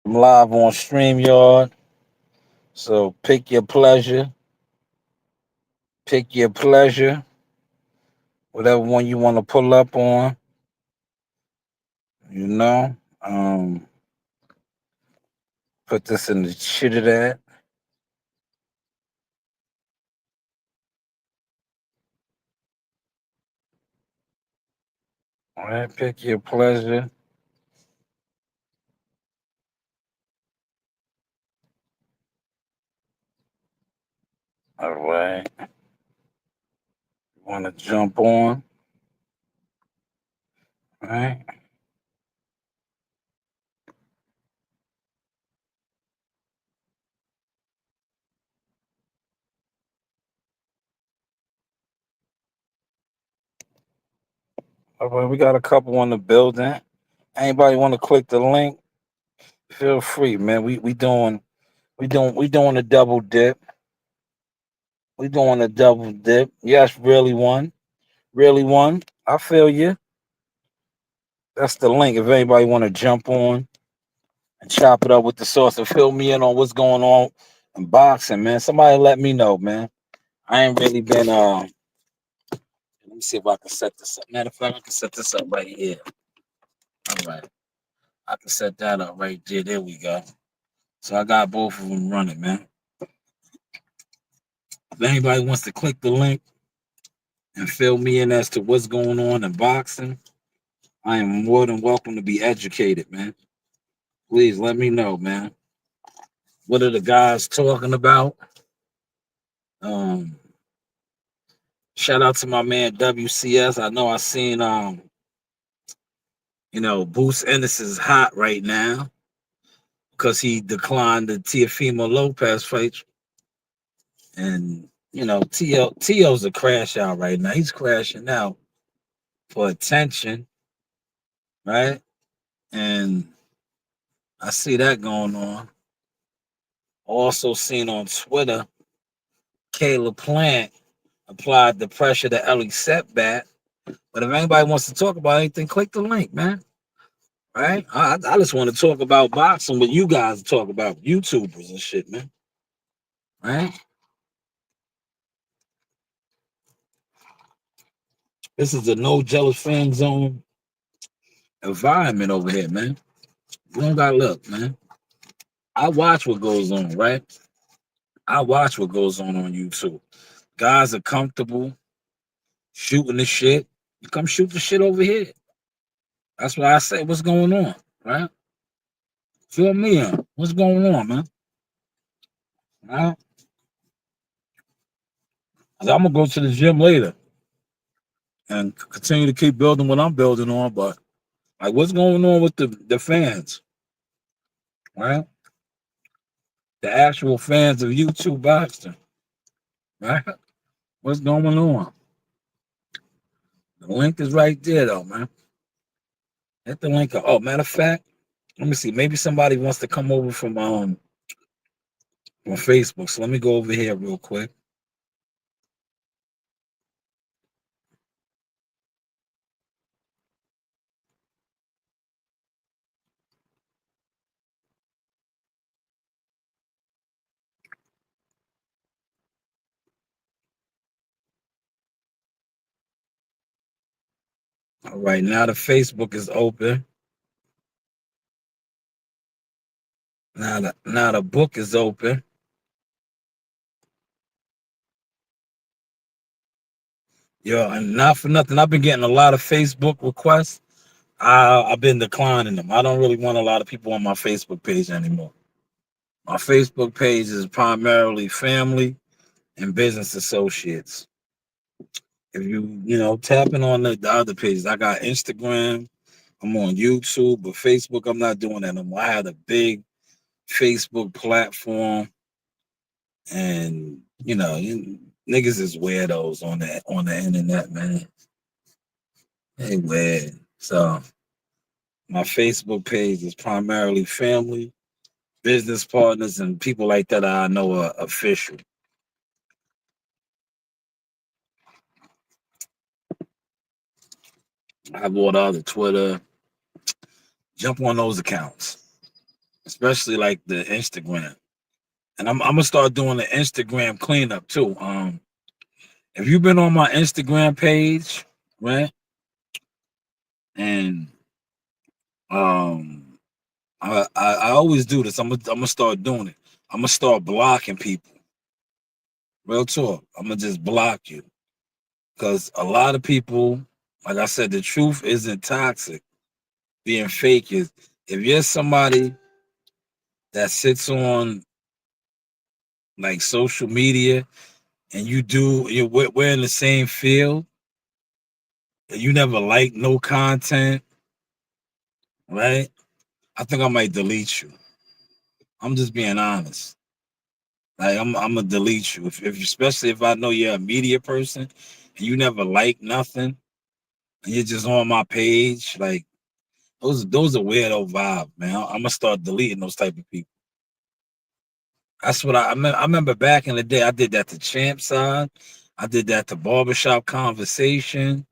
I'm live on StreamYard. So pick your pleasure. Pick your pleasure. Whatever one you want to pull up on, you know. Put this in the shit of that. All right, pick your pleasure. All right. Want to jump on? All right. All right. We got a couple on the building. Anybody want to click the link? Feel free, man. We doing a double dip. We doing a double dip. Yes, really one. Really one. I feel you. That's the link. If anybody want to jump on and chop it up with the sauce and fill me in on what's going on in boxing, man. Somebody let me know, man. I ain't really been let me see if I can set this up. Matter of fact, I can set this up right here. All right. I can set that up right there. There we go. So I got both of them running, man. If anybody wants to click the link and fill me in as to what's going on in boxing, I am more than welcome to be educated, man. Please let me know, man. What are the guys talking about? Um, Shout out to my man WCS. I know I seen Boost Ennis is hot right now because he declined the Teofimo Lopez fight. And To's a crash out right now. He's crashing out for attention, right? And I see that going on. Also seen on Twitter, Caleb Plant applied the pressure to Ellie Setback. But if anybody wants to talk about anything, click the link, man. Right? I just want to talk about boxing with you guys talk about YouTubers and shit, man. Right? This is a no jealous fan zone environment over here, man. You don't gotta look, man. I watch what goes on, right? I watch what goes on YouTube. Guys are comfortable shooting the shit. You come shoot the shit over here. That's why I say what's going on, right? Fill me in. What's going on, man? Right? 'Cause I'm gonna go to the gym later and continue to keep building what I'm building on, but like what's going on with the fans, right? The actual fans of YouTube boxing, right? What's going on? The link is right there, though, man. Hit the link. Oh, matter of fact, let me see. Maybe somebody wants to come over from on Facebook. So let me go over here real quick. All right, now the Facebook is open. Now the book is open. Yo, and not for nothing, I've been getting a lot of Facebook requests. I've been declining them. I don't really want a lot of people on my Facebook page anymore. My Facebook page is primarily family and business associates. If tapping on the other pages, I got Instagram, I'm on YouTube, but Facebook, I'm not doing that anymore. I had a big Facebook platform and niggas is weirdos on the internet, man. They weird. So my Facebook page is primarily family, business partners, and people like that I know are official. I have all the other Twitter. Jump on those accounts, especially like the Instagram. And I'm gonna start doing the Instagram cleanup too. If you've been on my Instagram page, right, and um, I always do this. I'm gonna start doing it. I'm gonna start blocking people. Real talk. I'm gonna just block you because a lot of people, like I said, the truth isn't toxic. Being fake is if you're somebody that sits on like social media and we're in the same field and you never like no content, right? I think I might delete you. I'm just being honest. Like I'm gonna delete you if especially if I know you're a media person and you never like nothing and you're just on my page. Like those are weirdo vibe, man. I'm gonna start deleting those type of people. That's what I remember back in the day. I did that to Champ Side. I did that to Barbershop Conversation.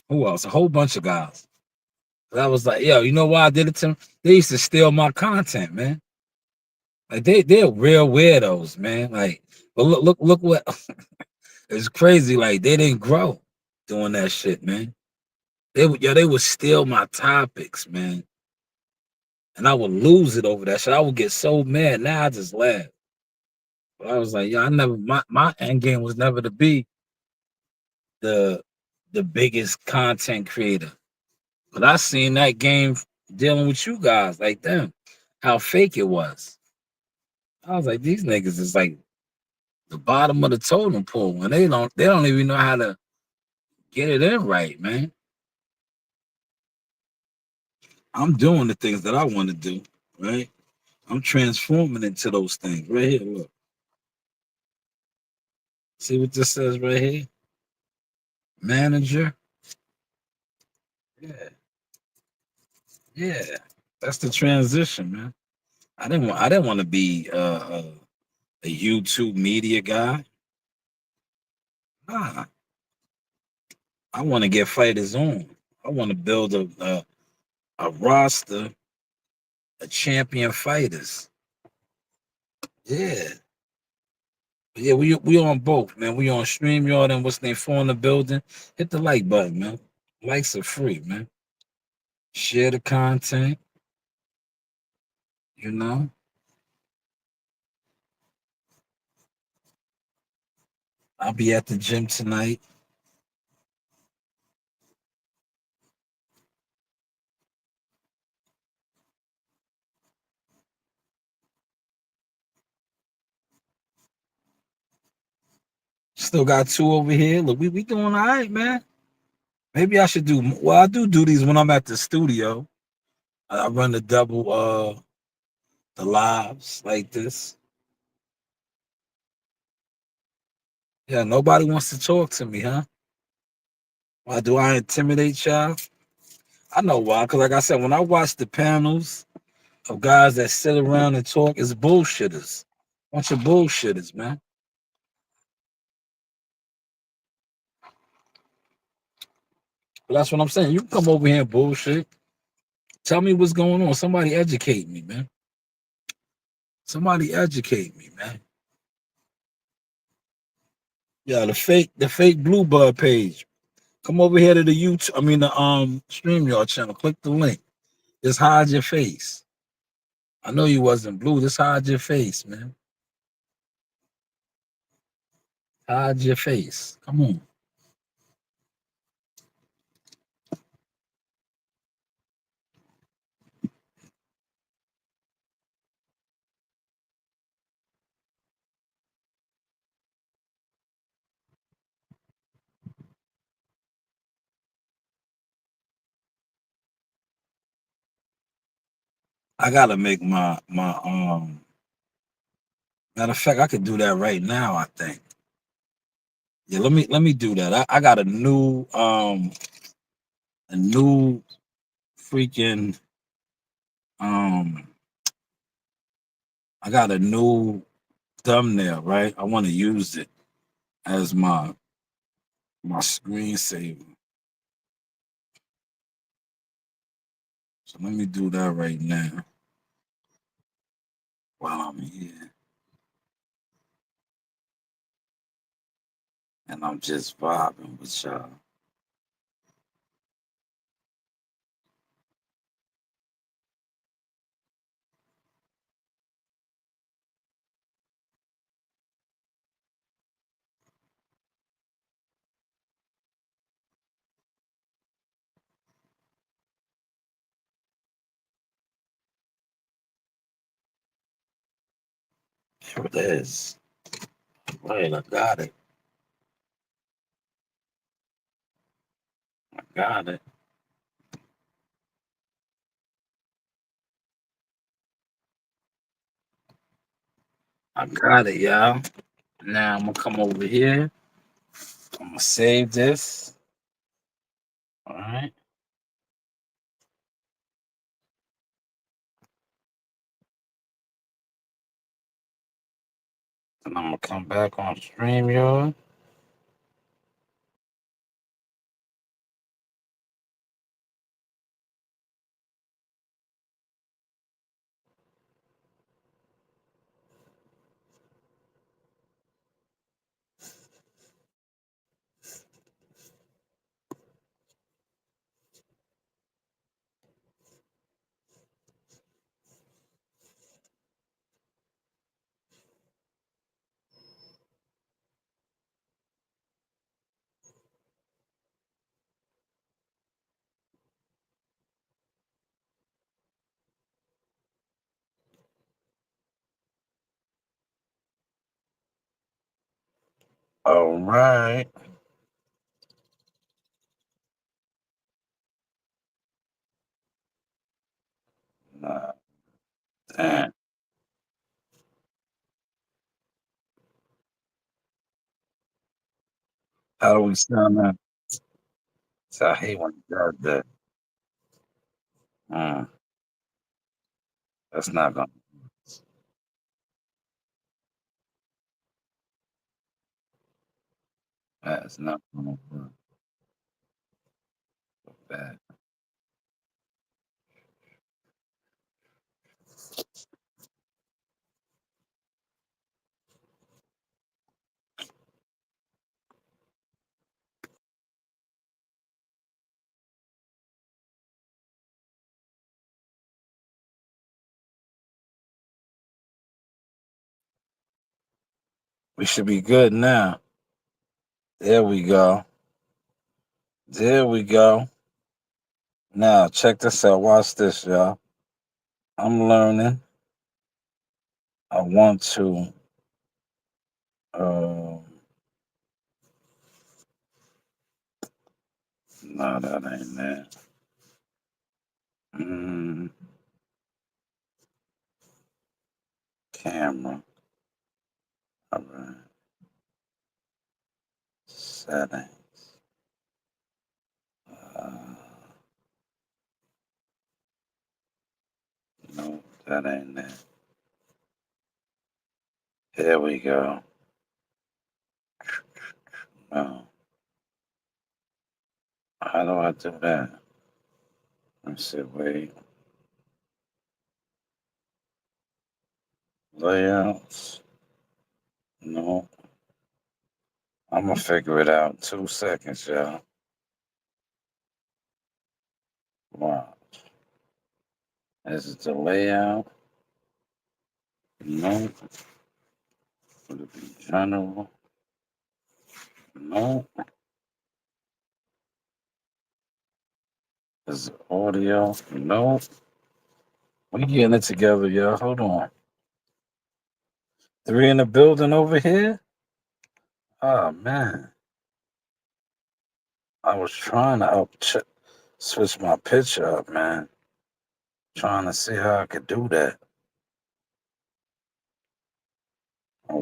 Who else? A whole bunch of guys. I was like, yo, you know why I did it to them? They used to steal my content, man. Like they're real weirdos, man. Like, but look what it's crazy. Like they didn't grow doing that shit, man. They would steal my topics, man, and I would lose it over that shit. I would get so mad. Now I just laugh. But I was like, yeah, I never my end game was never to be the the biggest content creator. But I seen that game dealing with you guys like them, how fake it was. I was like, these niggas is like the bottom of the totem pole, and they don't even know how to get it in right, man. I'm doing the things that I want to do, right? I'm transforming into those things right here. Look, see what this says right here, manager. Yeah, yeah. That's the transition, man. I didn't want to be a YouTube media guy. Nah, I want to get fighters on. I want to build a roster of champion fighters. Yeah. Yeah, we on both, man. We on StreamYard and what's name for in the building. Hit the like button, man. Likes are free, man. Share the content, you know. I'll be at the gym tonight. Still got two over here. Look, we doing all right, man. Maybe I should do well, I do these when I'm at the studio. I run the double the lives like this. Yeah, nobody wants to talk to me, huh? Why do I intimidate y'all? I know why, because like I said, when I watch the panels of guys that sit around and talk, it's bullshitters. Bunch of bullshitters, man. But that's what I'm saying. You can come over here and bullshit. Tell me what's going on. Somebody educate me, man. Somebody educate me, man. Yeah, the fake Bluebird page. Come over here to the YouTube. I mean the StreamYard channel. Click the link. Just hide your face. I know you wasn't blue. Just hide your face, man. Hide your face. Come on. I gotta make my Matter of fact, I could do that right now, I think. Yeah, let me do that. I got a new freaking um I got a new thumbnail, right? I want to use it as my screensaver. So let me do that right now while I'm here. And I'm just vibing with y'all. Here it is. Right, I got it. I got it. I got it, y'all. Now I'm gonna come over here. I'm gonna save this. All right. And I'm gonna come back on StreamYard. All right. Nah, damn. How do we sound that? So I hate when it does that. Mm, that's not gonna. That's not gonna work. Bad. We should be good now. There we go. There we go. Now check this out. Watch this, y'all. I'm learning. I want to. Um, no, that ain't that. Mm, camera. All right. Setting. Uh, no, that ain't that. There we go. No. How do I do that? Let me see. Wait. Layouts. No. I'm gonna figure it out in 2 seconds, y'all. Wow. This is the layout. No. Would it be general? No. Is it audio? No. We getting it together, y'all. Hold on. Three in the building over here? Oh man. I was trying to switch my picture up, man. Trying to see how I could do that.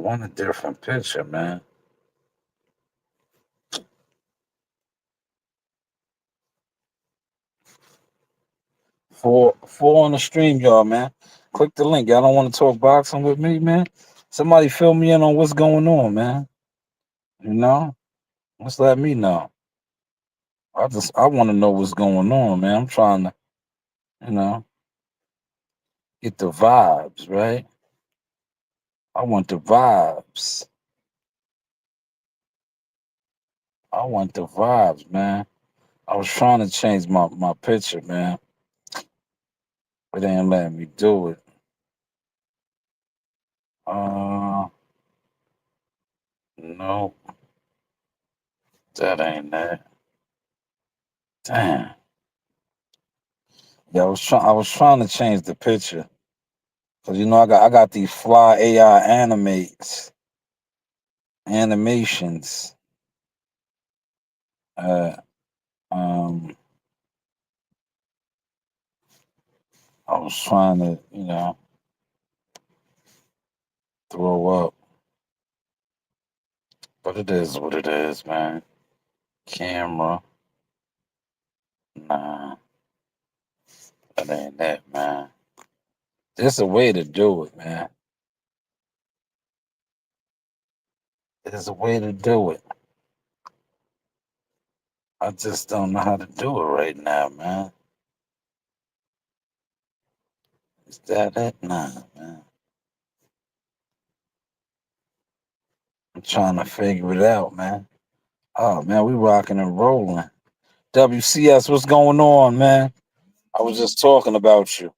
want a different picture, man. Four on the stream, y'all, man. Click the link. Y'all don't want to talk boxing with me, man? Somebody fill me in on what's going on, man. You know? Just let me know. I want to know what's going on, man. I'm trying to, you know, get the vibes, right? I want the vibes. I want the vibes, man. I was trying to change my picture, man. But they ain't letting me do it. Uh, no, that ain't that. Damn. Yeah, I was trying to change the picture. Cause I got these fly AI animations. Uh, um, I was trying to, throw up, but it is what it is, man. Camera, nah, that ain't that, man. There's a way to do it, man. There's a way to do it. I just don't know how to do it right now, man. Is that it? Nah, man. I'm trying to figure it out, man. Oh man, we rocking and rolling. WCS, what's going on, man? I was just talking about you.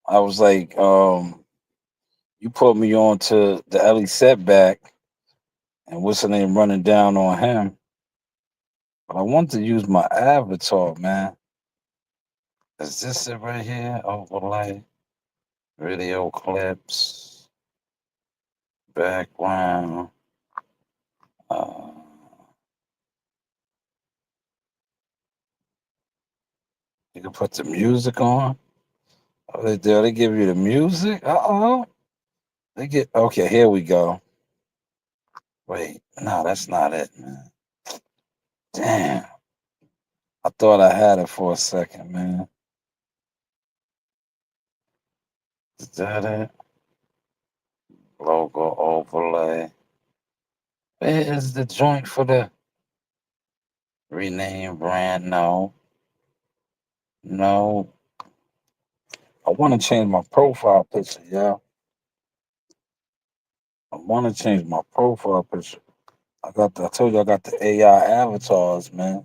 I was like, you put me on to the Ellie setback and what's her name running down on him. But I want to use my avatar, man. Is this it right here? Overlay, video clips, background. Uh, you can put the music on. Oh, they give you the music? Uh-oh. They get okay, here we go. Wait, no, that's not it, man. Damn. I thought I had it for a second, man. Is that it? Logo overlay. Where is the joint for the rename brand? No. No. I want to change my profile picture, yeah. I want to change my profile picture. I told you I got the AI avatars, man.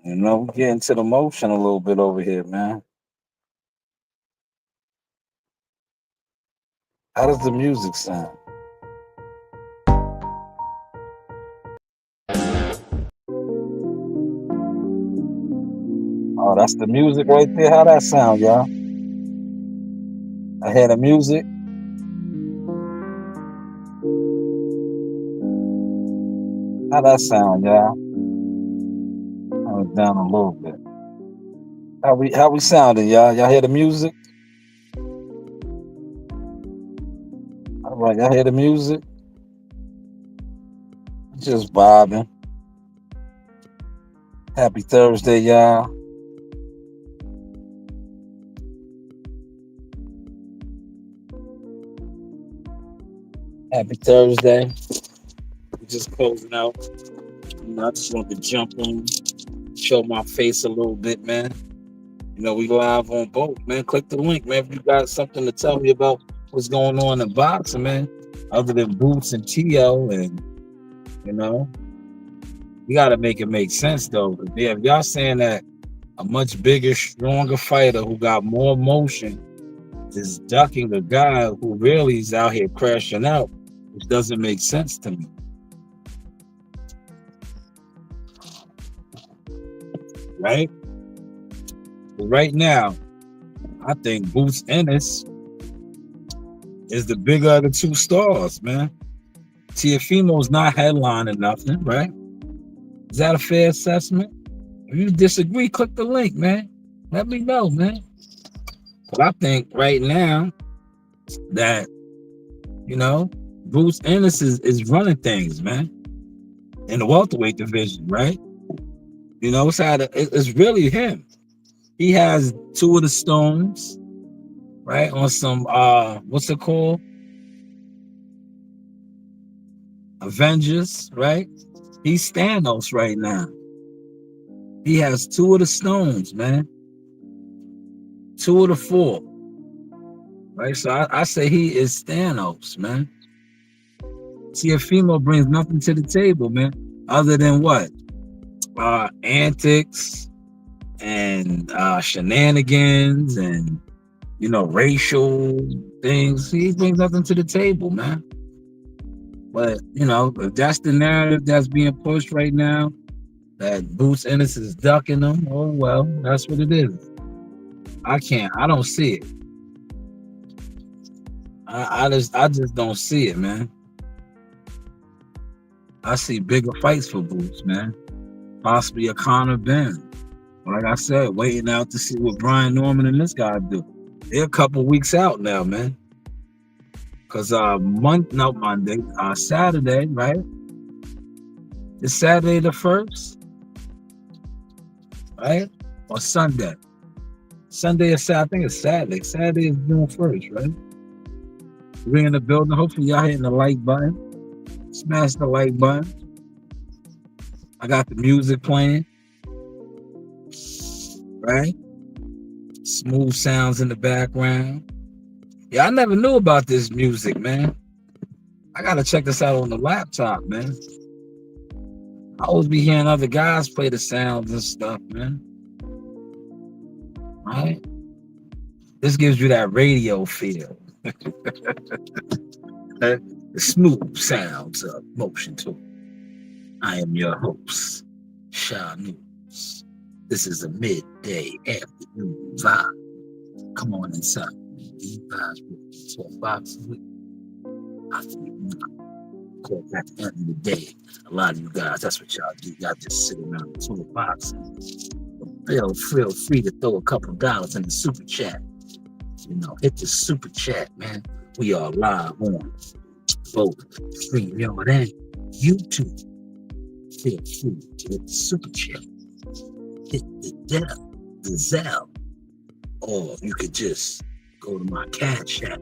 We get into the motion a little bit over here, man. How does the music sound? Oh, that's the music right there. How that sound, y'all? I hear the music. How that sound, y'all? Turn it down a little bit. How we sounding, y'all? Y'all hear the music? All right, y'all hear the music? Just vibing. Happy Thursday, y'all. Happy Thursday. We just closing out. I just wanted to jump on, show my face a little bit, man. We live on both, man. Click the link, man. If you got something to tell me about what's going on in boxing, man, other than Boots and Tio, and you got to make it make sense, though. If y'all saying that a much bigger, stronger fighter who got more motion is ducking a guy who really is out here crashing out, which doesn't make sense to me. Right? But right now, I think Boots Ennis is the bigger of the two stars, man. Tiafimo's not headlining nothing, right? Is that a fair assessment? If you disagree, click the link, man. Let me know, man. But I think right now that, Bruce Ennis is running things, man, in the welterweight division, right? You know, it's really him. He has two of the stones, right? On some what's it called? Avengers, right? He's Thanos right now. He has two of the stones, man. Two of the four. Right? So I say he is Thanos, man. Tiafimo brings nothing to the table, man, other than what? Antics and shenanigans and racial things. He brings nothing to the table, man. But if that's the narrative that's being pushed right now, that Boots Ennis is ducking them, oh well, that's what it is. I don't see it. I just don't see it, man. I see bigger fights for Boots, man. Possibly a Conor Benn. Like I said, waiting out to see what Brian Norman and this guy do. They're a couple weeks out now, man. Cause Saturday, right? It's Saturday the 1st, right? Or Sunday. Sunday or Saturday, I think it's Saturday. Saturday is June 1st, right? We're in the building. Hopefully y'all hitting the like button. Smash the like button. I got the music playing. Right? Smooth sounds in the background. Yeah, I never knew about this music, man. I gotta check this out on the laptop, man. I always be hearing other guys play the sounds and stuff, man. Right? This gives you that radio feel. The smooth sounds of Motion Tour. I am your host, Shanewz. This is a midday afternoon vibe. Come on inside. These vibes with 12 boxes with I feel not. Of course, at the end of the day, a lot of you guys, that's what y'all do. Y'all just sit around the 12 boxes. Feel free to throw a couple dollars in the super chat. Hit the super chat, man. We are live on both StreamYard and YouTube. Feel free to hit the super chat. Hit the Zelle. Or you could just go to my Cash App.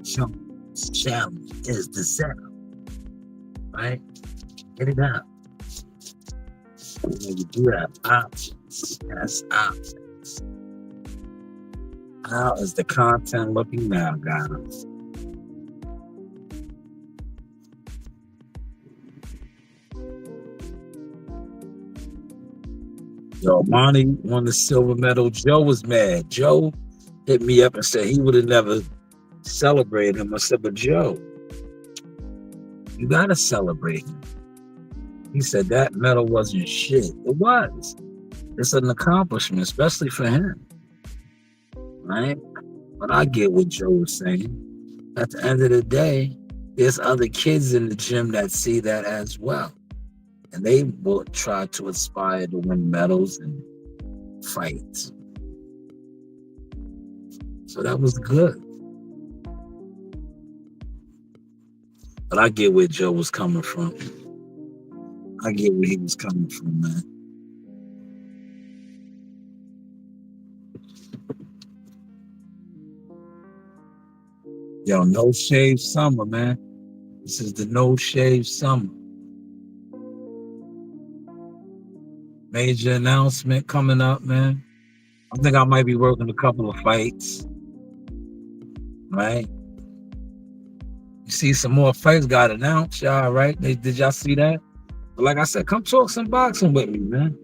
Shanewz Challenge is the Zelle. Right? Get it out. You do have options. That's options. How is the content looking now, guys? Yo, Monty won the silver medal. Joe was mad. Joe hit me up and said he would have never celebrated him. I said, but Joe, you gotta celebrate him. He said that medal wasn't shit. It was. It's an accomplishment, especially for him. Right? But I get what Joe was saying. At the end of the day, there's other kids in the gym that see that as well. And they will try to aspire to win medals and fights. So that was good. But I get where Joe was coming from. I get where he was coming from, man. Yo, no shave summer, man. This is the no shave summer. Major announcement coming up, man. I think I might be working a couple of fights. Right? You see some more fights got announced, y'all, right? Did y'all see that? But like I said, come talk some boxing with me, man.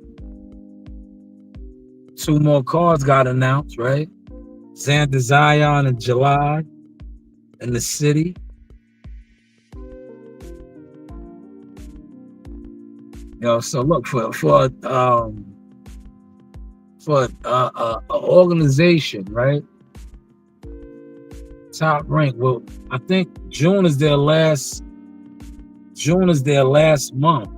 2 more cards got announced, right? Xander Zion in July in the city. So look for an organization, right? Top rank. Well, I think June is their last month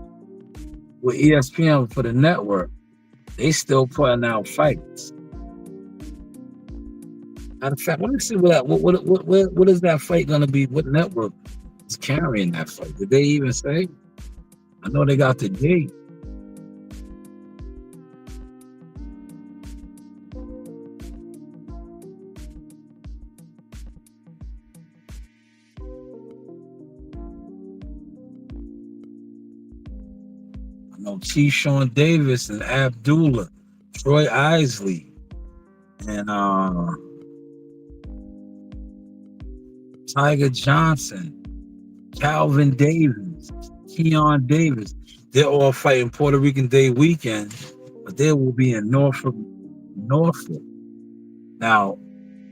with ESPN for the network. They still putting out fights. Matter of fact, let me see what is that fight gonna be? What network? is carrying that fight? Did they even say? I know they got the date. I know Keyshawn Davis and Abdullah, Troy Isley, and Tiger Johnson, Calvin Davis, Keon Davis. They're all fighting Puerto Rican Day weekend, but they will be in Norfolk, Norfolk. Now,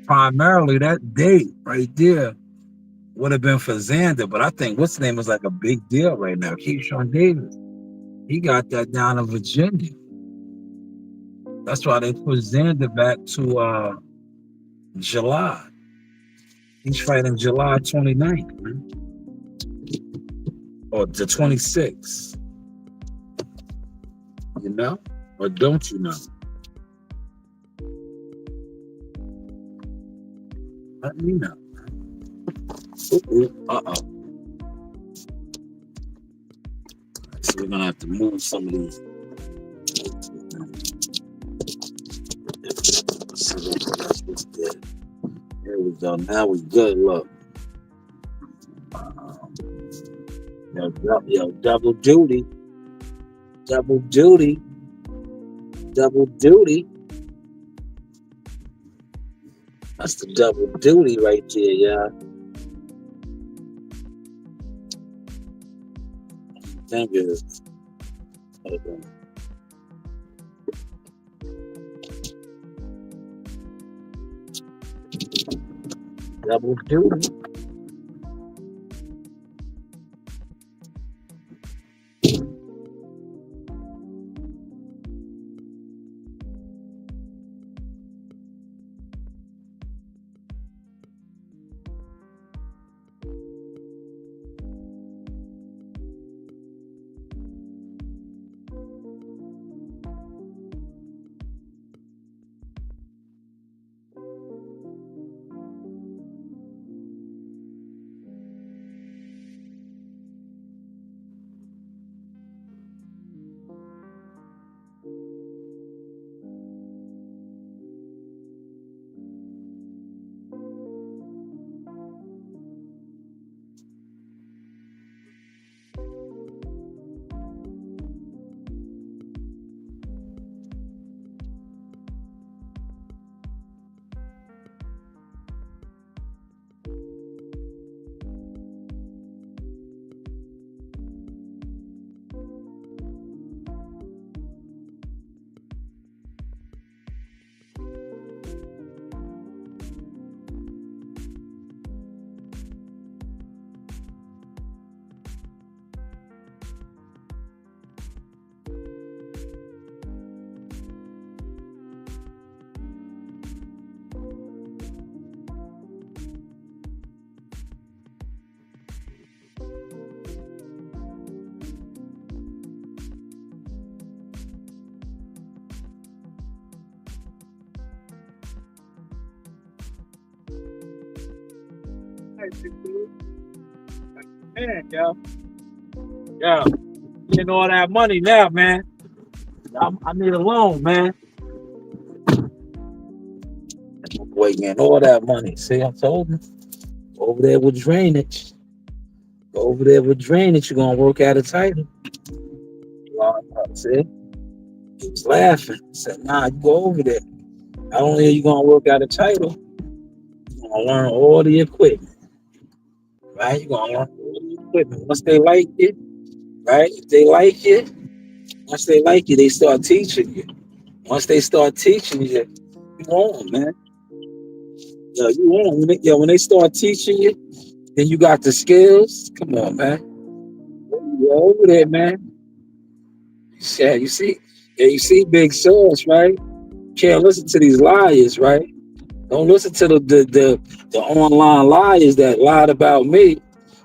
primarily that date right there would have been for Xander, but I think what's his name is like a big deal right now. Keyshawn Davis. He got that down in Virginia. That's why they put Xander back to July. He's fighting July 29th, man. Or the 26th. You know? Or don't you know? Let me know. Uh-oh. So we're gonna have to move some of these. There we go. Now we good. Look. Yo, double duty. Double duty. Double duty. That's the double duty right there, y'all. Thank you. Okay. Double duty. Man, yo. Yo, getting all that money now, man. I need a loan, man. Boy, getting all that money. See, I told him. Over there with drainage. Over there with drainage, you're going to work out a title. See? He was laughing. I said, nah, you go over there. Not only are you going to work out a title, you're going to learn all the equipment. Right? You're going to learn all the equipment. Once they like it, right? If they like it, once they like you, they start teaching you. Once they start teaching you, you on, man. Yo, you on. When they start teaching you, then you got the skills. Come on, man. You're over there, man. Yeah, you see, big source, right? Can't listen to these liars, right? Don't listen to the online liars that lied about me,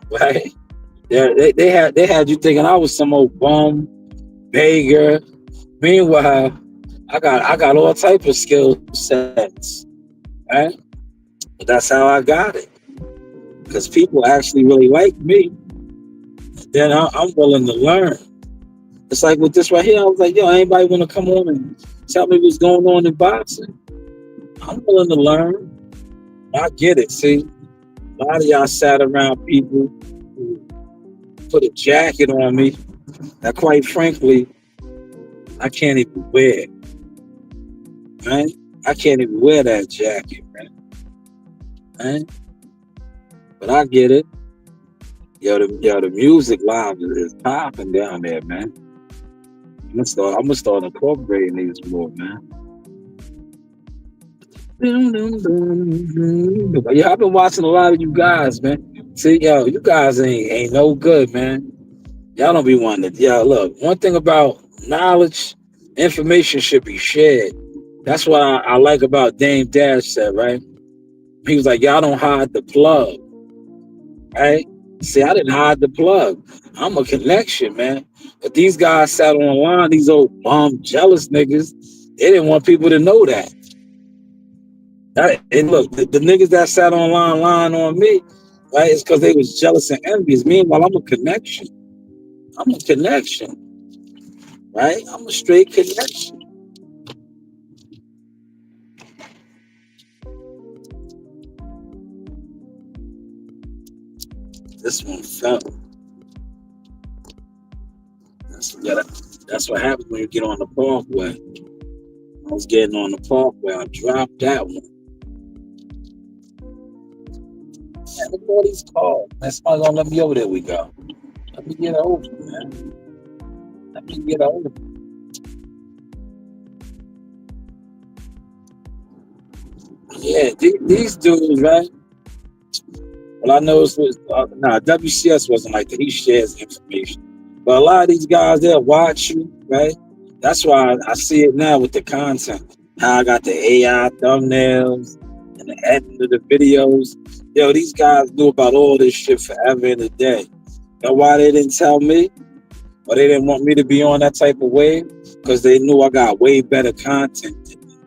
right? They had you thinking I was some old bum, beggar. Meanwhile, I got all type of skill sets, right? But that's how I got it. because people actually really like me. Then I'm willing to learn. It's like with this right here, I was like, yo, anybody want to come on and tell me what's going on in boxing? I'm willing to learn. I get it. See, a lot of y'all sat around people who put a jacket on me that, quite frankly, I can't even wear. Man, I can't even wear that jacket, man. But I get it. Yo, the music live is popping down there, man. I'm gonna start incorporating these more, man. Yeah, I've been watching a lot of you guys, man. See, yo, you guys ain't no good, man. Y'all don't be wanting to. Yeah, look, one thing about knowledge, information should be shared. That's what I like about Dame Dash said, right? He was like, y'all don't hide the plug, right? See, I didn't hide the plug. I'm a connection, man. But these guys sat online, these old bum, jealous niggas, they didn't want people to know that. And look, the niggas that sat online lying on me, right, it's because they was jealous and envious. Meanwhile, I'm a connection. I'm a connection, right? I'm a straight connection. This one fell. That's what happens when you get on the parkway. I was getting on the parkway. I dropped that one. Man, look at all these calls. Man, somebody gonna let me over. There we go. Let me get over, man. Let me get over. Yeah, these dudes, right? Well, I know it's WCS wasn't like that. He shares information, but a lot of these guys they'll watch you, right? That's why I see it now with the content. How I got the AI thumbnails and the editing of the videos. Yo, these guys knew about all this shit forever and a day. You know why they didn't tell me? Or they didn't want me to be on that type of wave? Because they knew I got way better content than them.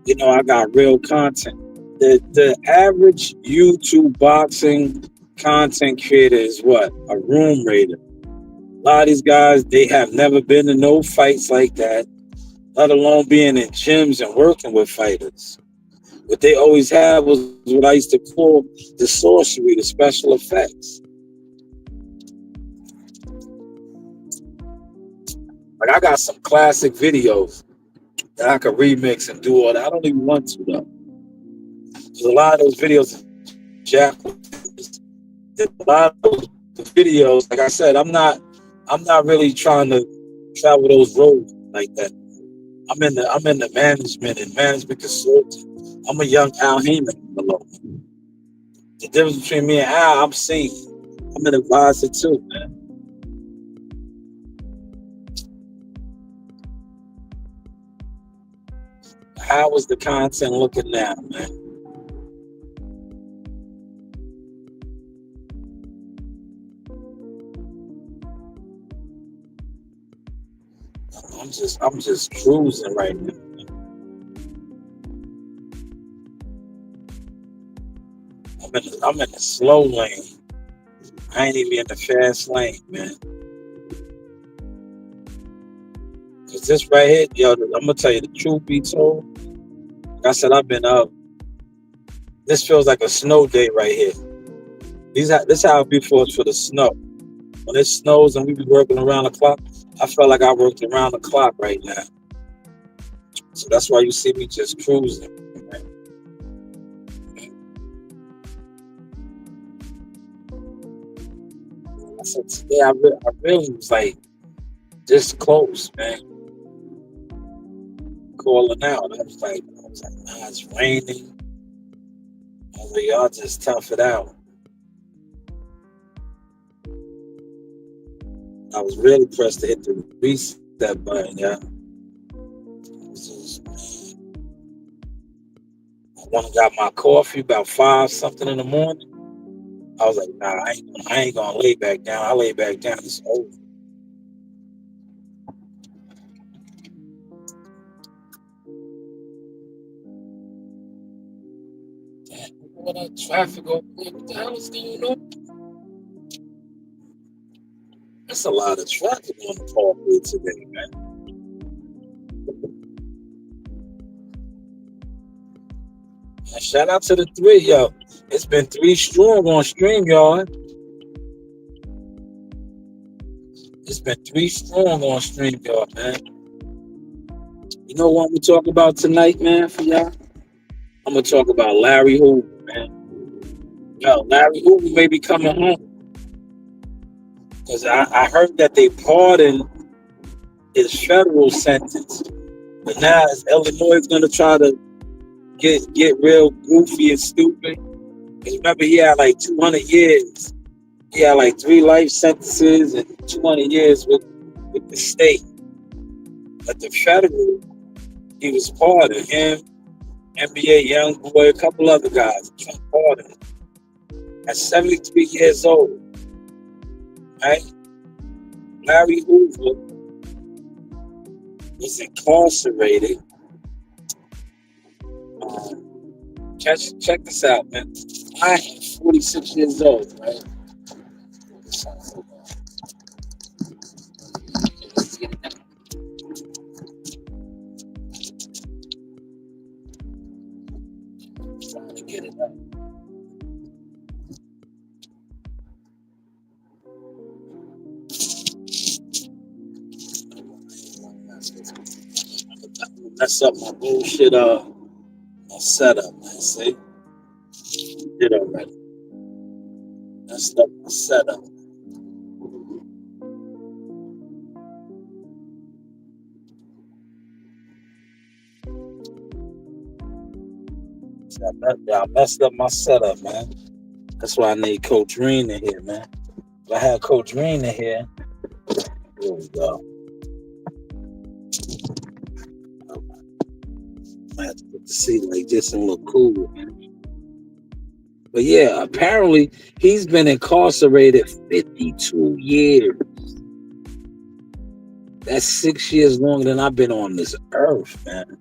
You know, I got real content. The average YouTube boxing content creator is what? A room raider. A lot of these guys, they have never been to no fights like that, let alone being in gyms and working with fighters. What they always had was what I used to call the sorcery, the special effects. Like I got some classic videos that I could remix and do all that. I don't even want to though. Because a lot of those videos Jack a lot of those videos, like I said, I'm not really trying to travel those roads like that. I'm in the management and management consulting. I'm a young Al Heyman below. The difference between me and Al, I'm senior. I'm an advisor too, man. How was the content looking now, man? I'm just cruising right now. I'm in the slow lane. I ain't even in the fast lane, man. Cause this right here, yo, I'm gonna tell you the truth be told. Like I said, I've been up. This feels like a snow day right here. This how it be for the snow. When it snows and we be working around the clock, I felt like I worked around the clock right now. So that's why you see me just cruising. Man. I said today I really was like this close, man, calling out. I was like, nah, it's raining. I was like, y'all just tough it out. I was really pressed to hit the reset button, yeah. I went and got my coffee about 5 something in the morning. I was like, nah, I ain't gonna lay back down. I lay back down. It's over. All that traffic over there. What the hell is going on? That's a lot of traffic on the parkway today, man. And shout out to the three, yo. It's been three strong on StreamYard. It's been three strong on StreamYard, man. You know what I'm gonna talk about tonight, man, for y'all? I'm gonna talk about Larry Hoover, man. Yo, Larry Hoover may be coming home. Because I heard that they pardoned his federal sentence. But now Illinois is gonna try to get real goofy and stupid. Because remember he had like 200 years. He had like 3 life sentences and 200 years with the state. But the federal, he was pardoned. Him, NBA young boy, a couple other guys. Trump pardoned at 73 years old. Right? Larry Hoover was incarcerated. Check this out, man. I am 46 years old, right? Trying to get it up. Mess up my bullshit my setup, man. See? Did already. Messed up my setup. I messed up my setup, man. That's why I need Coach Green in here, man. If I had Coach Green in here, here we go. I have to put the seat like this and look cool, man. But yeah, apparently he's been incarcerated 52 years. That's 6 years longer than I've been on this earth, man.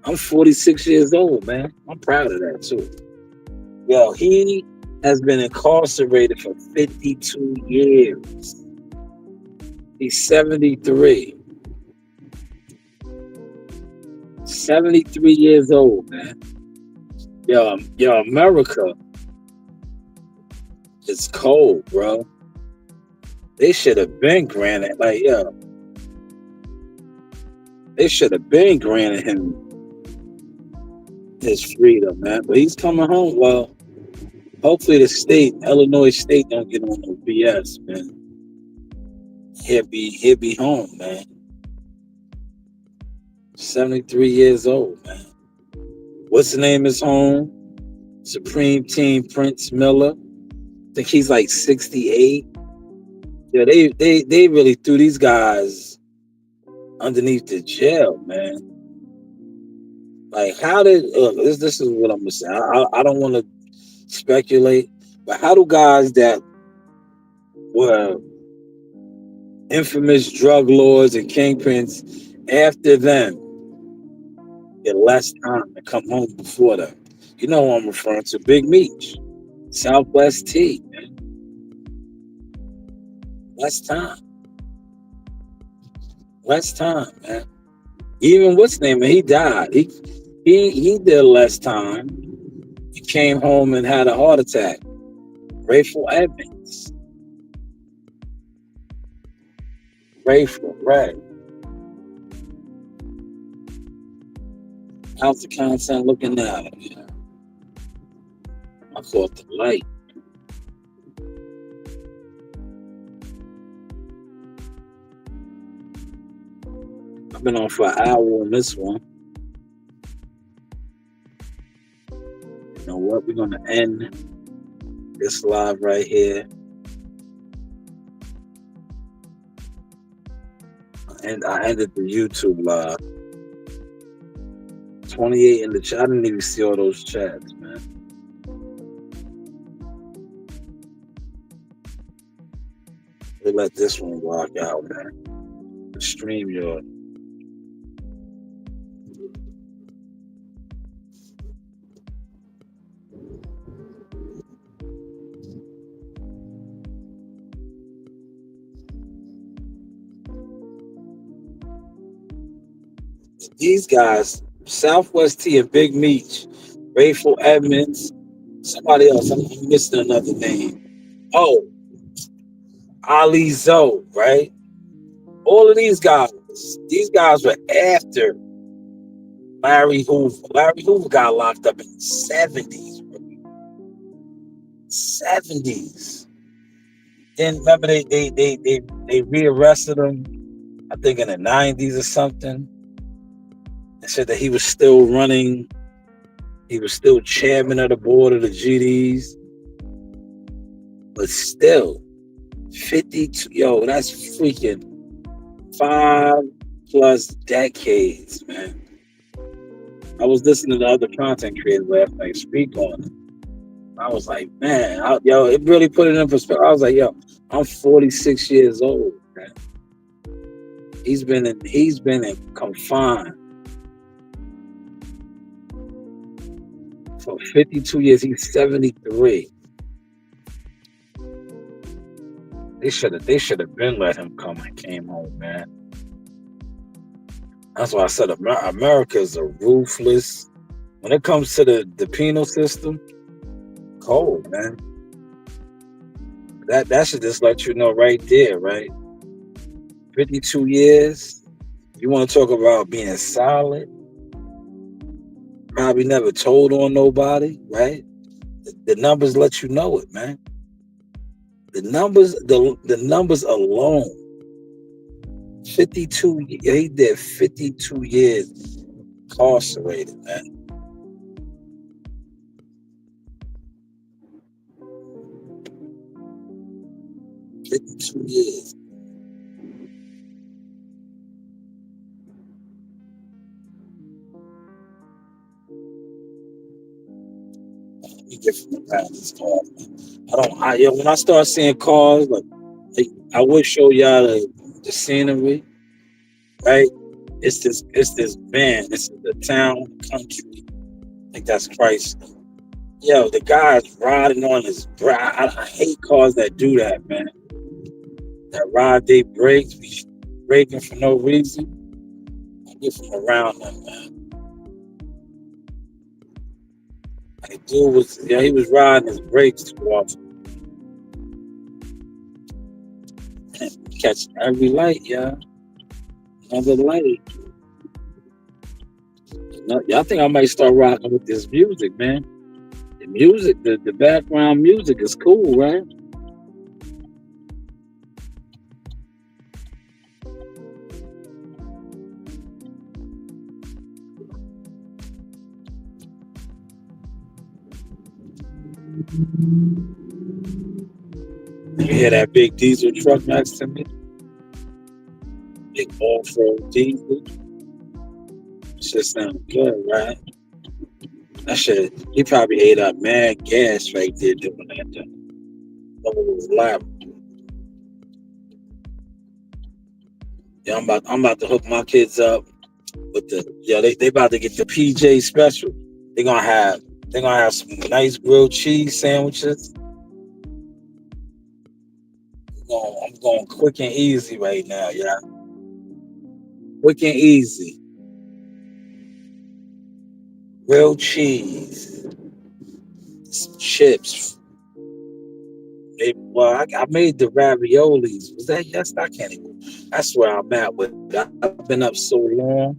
I'm 46 years old, man. I'm proud of that too. Yo, he has been incarcerated for 52 years. He's 73. 73 years old, man. Yo, America is cold, bro. They should have been granted, like, yo, they should have been granted him his freedom, man. But he's coming home. Well, hopefully the state, Illinois state, don't get on no BS, man. He'll be home, man. 73 years old, man. What's the name is home? Supreme Team Prince Miller. I think he's like 68. Yeah, they really threw these guys underneath the jail, man. Like, how did this is what I'm gonna say. I don't want to speculate, but how do guys that were infamous drug lords and kingpins after them get less time to come home before them? You know who I'm referring to? Big Meech, Southwest T, man. Less time. Less time, man. Even what's name? He died. He did less time. He came home and had a heart attack. Grateful Evans. Grateful, right. How's the content looking now? Yeah. I caught the light. I've been on for an hour on this one. You know what? We're gonna end this live right here. And I ended the YouTube live. 28 in the chat. I didn't even see all those chats, man. They let this one rock out, man. The StreamYard. These guys, Southwest T and Big Meech, Grateful Edmonds, somebody else. I'm missing another name. Oh, Ali Zoe, right? All of these guys were after Larry Hoover. Larry Hoover got locked up in the 70s, bro. 70s. Then remember they rearrested him, I think in the 90s or something. They said that he was still running, he was still chairman of the board of the GDs, but still 52, yo, that's freaking 5+ decades, man. I was listening to other content creators last night speak on it. I was like, man, yo, it really put it in perspective. I was like, yo, I'm 46 years old, man. He's been in confined for 52 years. He's 73. They should have been let him come and came home, man. That's why I said America is a ruthless. When it comes to the penal system, cold, man. That should just let you know right there, right? 52 years. You want to talk about being solid? Probably never told on nobody, right? The numbers let you know it, man. The numbers alone. 52. He did 52 years incarcerated, man. 52 years. Let me get from around these cars, man. When I start seeing cars, like I would show y'all the scenery, right? It's this van. This is the town country. I think that's Christ. Yo, the guy's riding on his bride. I hate cars that do that, man. That ride they brakes, be braking for no reason. I get from around them, man. Like, dude was, yeah, he was riding his brakes too often. Catching every light, yeah. Another light. I think I might start rocking with this music, man. The music, the background music is cool, right? You hear that big diesel truck next to me? Big off-road diesel. Shit sounds good, right? That shit, he probably ate up mad gas right there doing that. Over his lap. Yeah, I'm about to hook my kids up with they about to get the PJ special. They're gonna have they're gonna have some nice grilled cheese sandwiches. I'm going quick and easy right now, yeah. Quick and easy. Grilled cheese, some chips. I made the raviolis. Was that yesterday? I can't even. That's where I'm at with. I've been up so long.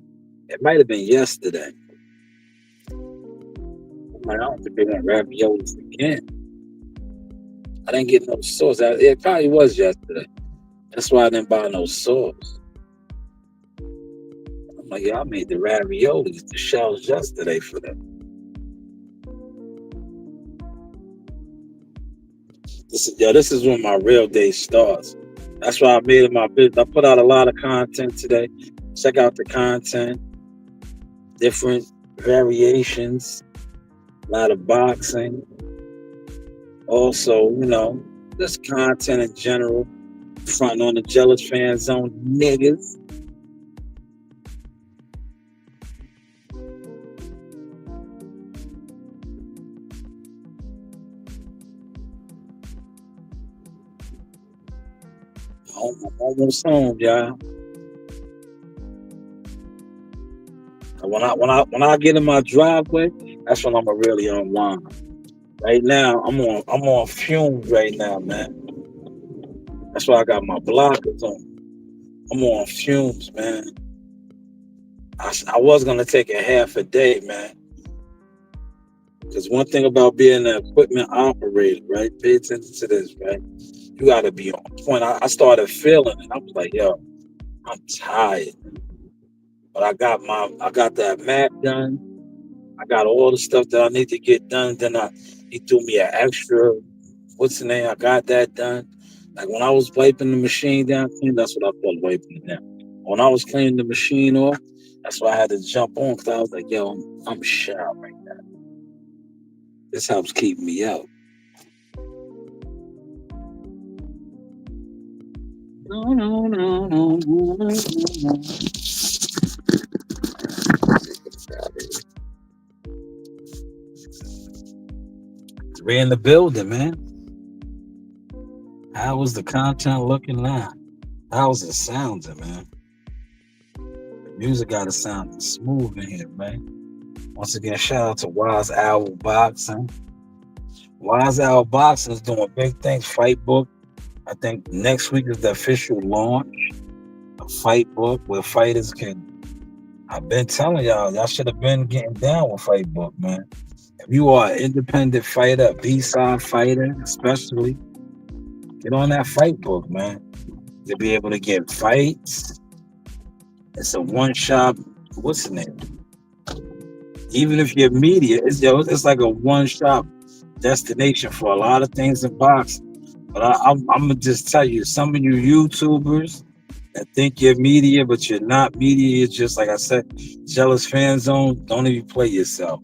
It might have been yesterday. I don't think they want raviolis again. I didn't get no sauce. It probably was yesterday. That's why I didn't buy no sauce. I'm like, yeah, I made the raviolis, the shells yesterday for them. This is when my real day starts. That's why I made it my business. I put out a lot of content today. Check out the content, different variations, a lot of boxing. Also, just content in general. Fronting on the jealous fan zone niggas. I'm almost home, y'all. When I get in my driveway, that's when I'ma really unwind. Right now, I'm on fumes right now, man. That's why I got my blockers on. I'm on fumes, man. I was gonna take a half a day, man. Because one thing about being an equipment operator, right? Pay attention to this, right? You gotta be on point. I started feeling it. I was like, yo, I'm tired. But I got that map done. I got all the stuff that I need to get done. Then he threw me an extra. What's the name? I got that done. Like when I was wiping the machine down, that's what I call wiping it down. When I was cleaning the machine off, that's why I had to jump on because I was like, yo, I'm shy right now. This helps keep me out. No, no, no, no, no, no, no. We're in the building, man. How was the content looking now? How was it sounding, man? The music got to sound smooth in here, man. Once again, shout out to Wise Owl Boxing. Wise Owl Boxing is doing big things. Fight book. I think next week is the official launch. A fight book where fighters can. I've been telling y'all should have been getting down with fight book, man. If you are an independent fighter, a B-side fighter, especially, get on that fight book, man. To be able to get fights. It's a one-shop. What's the name? Even if you're media, it's like a one-shop destination for a lot of things in boxing. But I'm gonna just tell you, some of you YouTubers that think you're media, but you're not media. You're just, like I said, jealous fan zone. Don't even play yourself.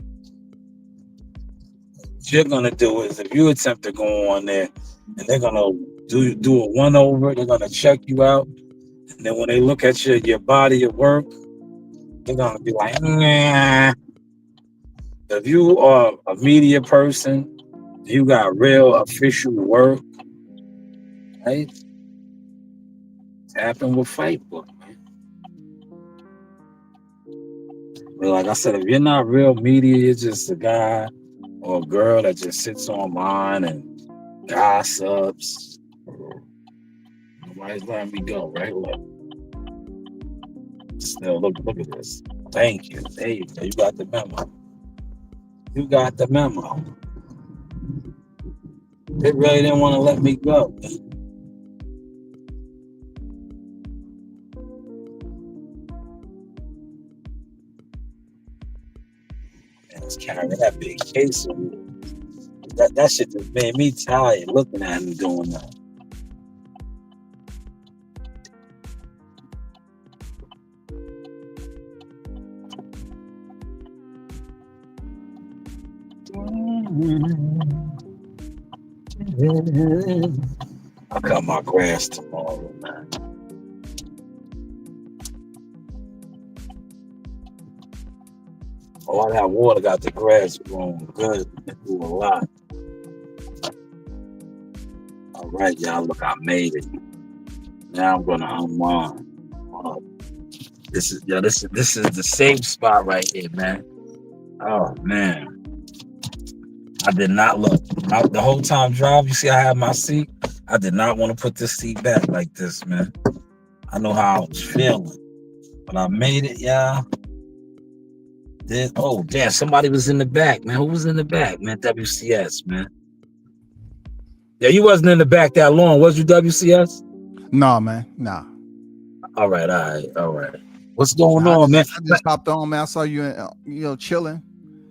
What you're gonna do is, if you attempt to go on there, and they're gonna do a one over, they're gonna check you out, and then when they look at your body of work, they're gonna be like, nah. If you are a media person, you got real official work, right? It's happened with Fight Book, man. But like I said, if you're not real media, you're just a guy or a girl that just sits online and gossips. Nobody's letting me go, right? Look. Still, look at this. Thank you. There you go. You got the memo. You got the memo. They really didn't want to let me go. Man, it's carrying that big case of that shit just made me tired looking at him doing that. I'll cut my grass tomorrow, man. All that water got the grass growing good. It do a lot. All right, y'all. Look, I made it. Now I'm gonna unwind. This is the safe spot right here, man. Oh man. I did not look. The whole time drive, you see I have my seat. I did not want to put this seat back like this, man. I know how I was feeling. But I made it, y'all. Oh, damn, somebody was in the back, man. Who was in the back, man? WCS, man. Yeah, you wasn't in the back that long, was you, WCS? No, man. Nah. All right. What's going on, man? I just hopped on, man. I saw you, chilling.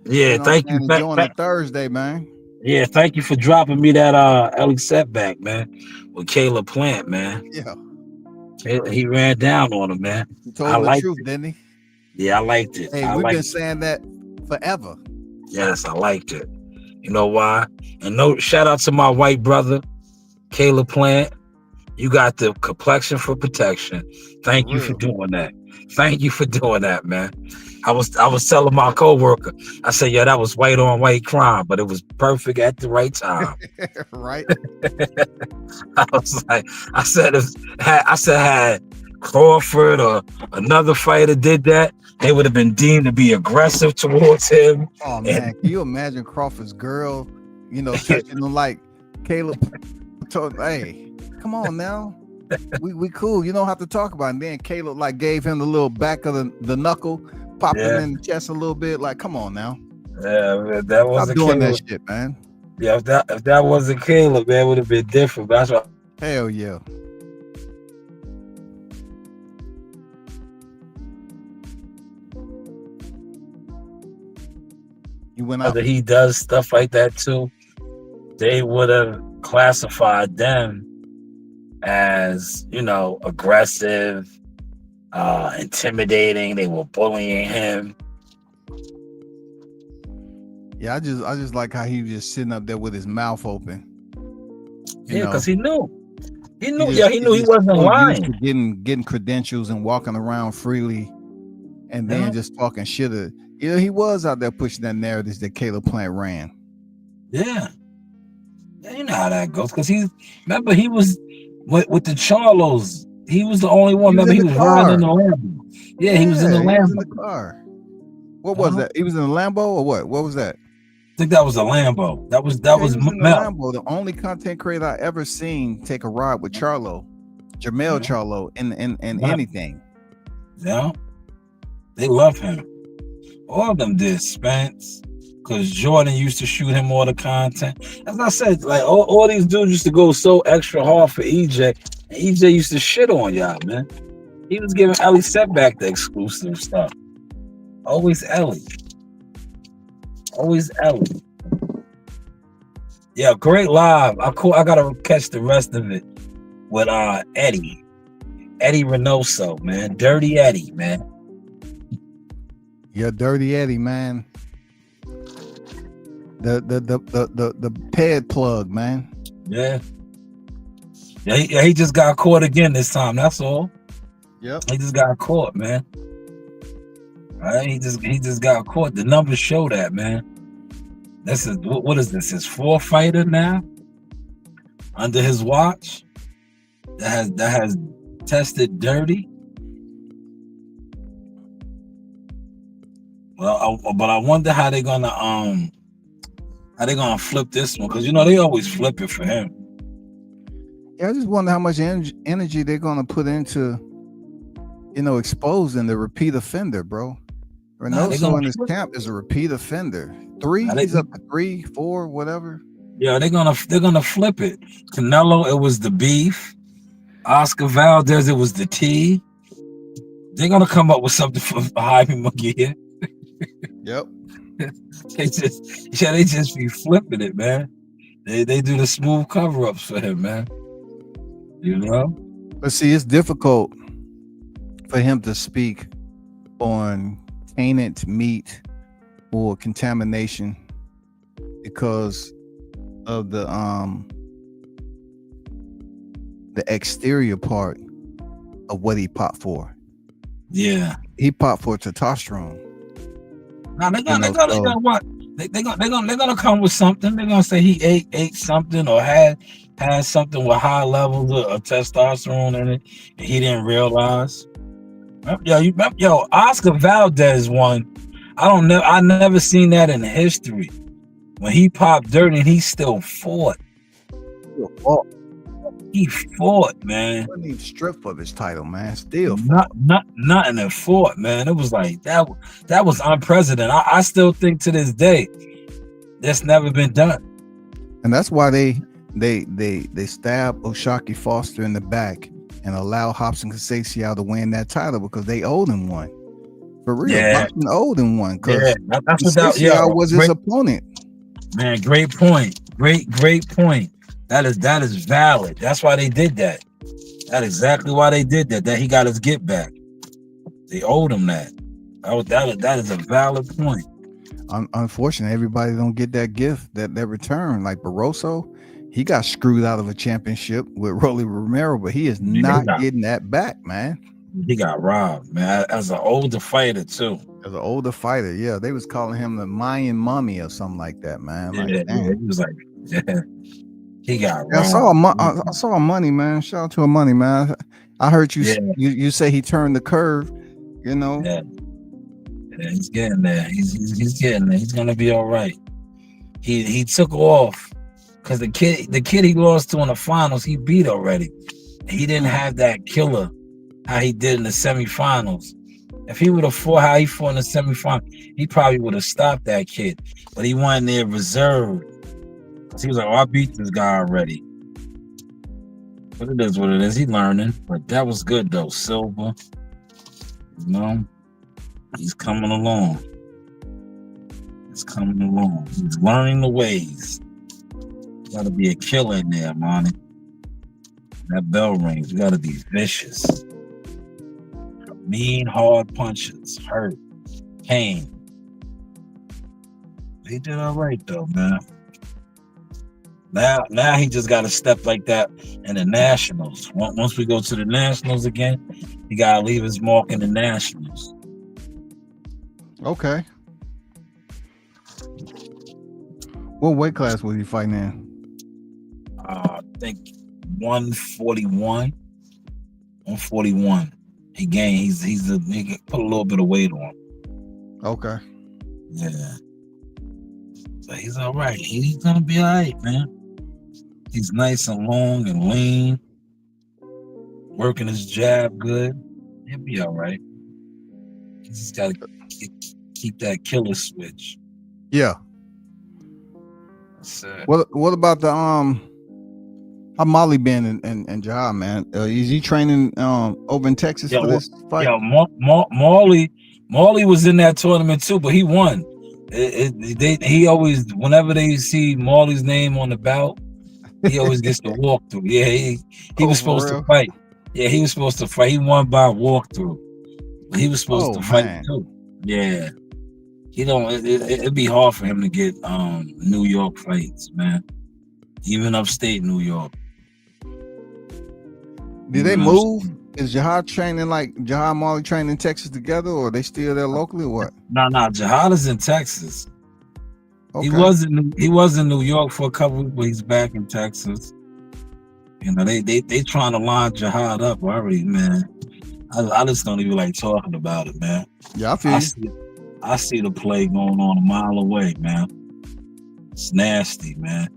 Yeah, thank you. Enjoying the Thursday, man. Yeah, thank you for dropping me that Ellie setback, man, with Caleb Plant, man. Yeah. He ran down on him, man. He told him the truth, didn't he? Yeah, I liked it. Hey, we've been saying that forever. Yes, I liked it. You know why? And shout out to my white brother, Caleb Plant. You got the complexion for protection. Thank you for doing that. Thank you for doing that, man. I was telling my coworker, I said, yeah, that was white on white crime, but it was perfect at the right time. Right. I was like, I said, had Crawford or another fighter did that, they would have been deemed to be aggressive towards him. Oh And man, can you imagine Crawford's girl, touching him like Caleb told, hey, come on now. We cool. You don't have to talk about it. And then Caleb like gave him the little back of the knuckle, popped him in the chest a little bit. Like, come on now. yeah, that was Stop doing that shit, man. Yeah, if that wasn't Caleb, man, it would have been different. But that's what. Hell yeah. You went out. Whether he does stuff like that too, they would have classified them as, aggressive, intimidating. They were bullying him. Yeah, I just like how he was just sitting up there with his mouth open. Yeah, because he knew. He knew he just wasn't so lying. used to getting credentials and walking around freely, and then just talking shit. He was out there pushing that narrative that Caleb Plant ran. Yeah, you know how that goes. Because he was with the Charlos. He was the only one. Remember, he was riding in the Lambo. Yeah, he was in the Lambo. He was in the car. What was that? He was in the Lambo or what? What was that? I think that was a Lambo. That was Mel. Lambo, the only content creator I ever seen take a ride with Charlo, Jamel Charlo, in anything. Yeah, they love him. All of them did. Spence, because Jordan used to shoot him all the content. As I said, like all these dudes used to go so extra hard for EJ, and EJ used to shit on y'all, man. He was giving Ellie Setback the exclusive stuff. Always Ellie. Yeah, great live. I gotta catch the rest of it with Eddie Reynoso, man. Dirty Eddie, man. Yeah, Dirty Eddie, man. The ped plug, man. Yeah, he just got caught again this time. That's all. Yep. He just got caught, man. Right? He just got caught. The numbers show that, man. This is what is this? His fourth fighter now under his watch that has tested dirty. Well, but I wonder how they're gonna flip this one, because they always flip it for him. Yeah, I just wonder how much energy they're gonna put into exposing the repeat offender, bro. Reynoso in his camp is a repeat offender. He's up to 3, 4, whatever. Yeah, they're gonna flip it. Canelo, it was the beef. Oscar Valdez, it was the tea. They're gonna come up with something for Jaime Munguia. Yep. They just be flipping it, man. They do the smooth cover-ups for him, man. But see, it's difficult for him to speak on tainted meat or contamination because of the exterior part of what he popped for. Yeah, he popped for testosterone. Now they're gonna come with something. They're gonna say he ate something or had something with high levels of testosterone in it, and he didn't realize. Yo, Oscar Valdez won. I never seen that in history. When he popped dirt and he still fought. He fought, man. He wasn't even stripped of his title, man. Still nothing in fought, man. It was like that was unprecedented. I still think to this day that's never been done. And that's why they stab O'Shaquie Foster in the back and allow Hobson Casasiao to win that title because they owed him one. For real, Hobson owed him one because Casasiao was his opponent. Man, great point. Great point. That is valid. That's why they did that. That's exactly why they did that. That he got his get back. They owed him that. That is a valid point. Unfortunately, everybody don't get that gift, that return. Like Barroso, he got screwed out of a championship with Rolly Romero, but he is not getting that back, man. He got robbed, man. As an older fighter too. As an older fighter, yeah. They was calling him the Mayan mummy or something like that, man. Like, yeah, he was like, yeah. He got I saw wrong. I saw money, man. Shout out to a money, man. I heard Yeah, you say he turned the curve. You know. yeah, yeah. He's getting there. He's getting there. He's gonna be all right. He took off because the kid he lost to in the finals he beat already. He didn't have that killer how he did in the semifinals. If he would have fought how he fought in the semifinal, he probably would have stopped that kid. But he went in there reserved. So he was like, "Oh, I beat this guy already." But it is what it is. He learning. But that was good though. Silver, you know, he's coming along. He's coming along. He's learning the ways. Got to be a killer in there, Monty. That bell rings. You got to be vicious. Mean, hard punches. Hurt. Pain. He did all right, though, man. Now he just got to step like that in the Nationals. Once we go to the Nationals again, he got to leave his mark in the Nationals. Okay. What weight class was he fighting in? I think 141. 141. He gained. He put a little bit of weight on. Okay. Yeah. So he's all right. He's gonna be all right, man. He's nice and long and lean. Working his jab good. He'll be all right. He just gotta keep that killer switch. Yeah. That's it. What about the how Molly been and Jihad, man? Is he training over in Texas for this fight? Yeah, Marley was in that tournament too, but he won. He always, whenever they see Marley's name on the bout, he always gets the walkthrough. Yeah, he was supposed to fight. Yeah, he was supposed to fight. He won by a walkthrough. But he was supposed to fight too. Yeah. It'd be hard for him to get New York fights, man. Even upstate New York. Did they move? Is Jihad Marley training in Texas together, or are they still there locally, or what? No, Jihad is in Texas. Okay. He was in New York for a couple weeks, but he's back in Texas. You know, they trying to line Jihad up already, man. I just don't even like talking about it, man. Yeah, I feel you. I see the play going on a mile away, man. It's nasty, man.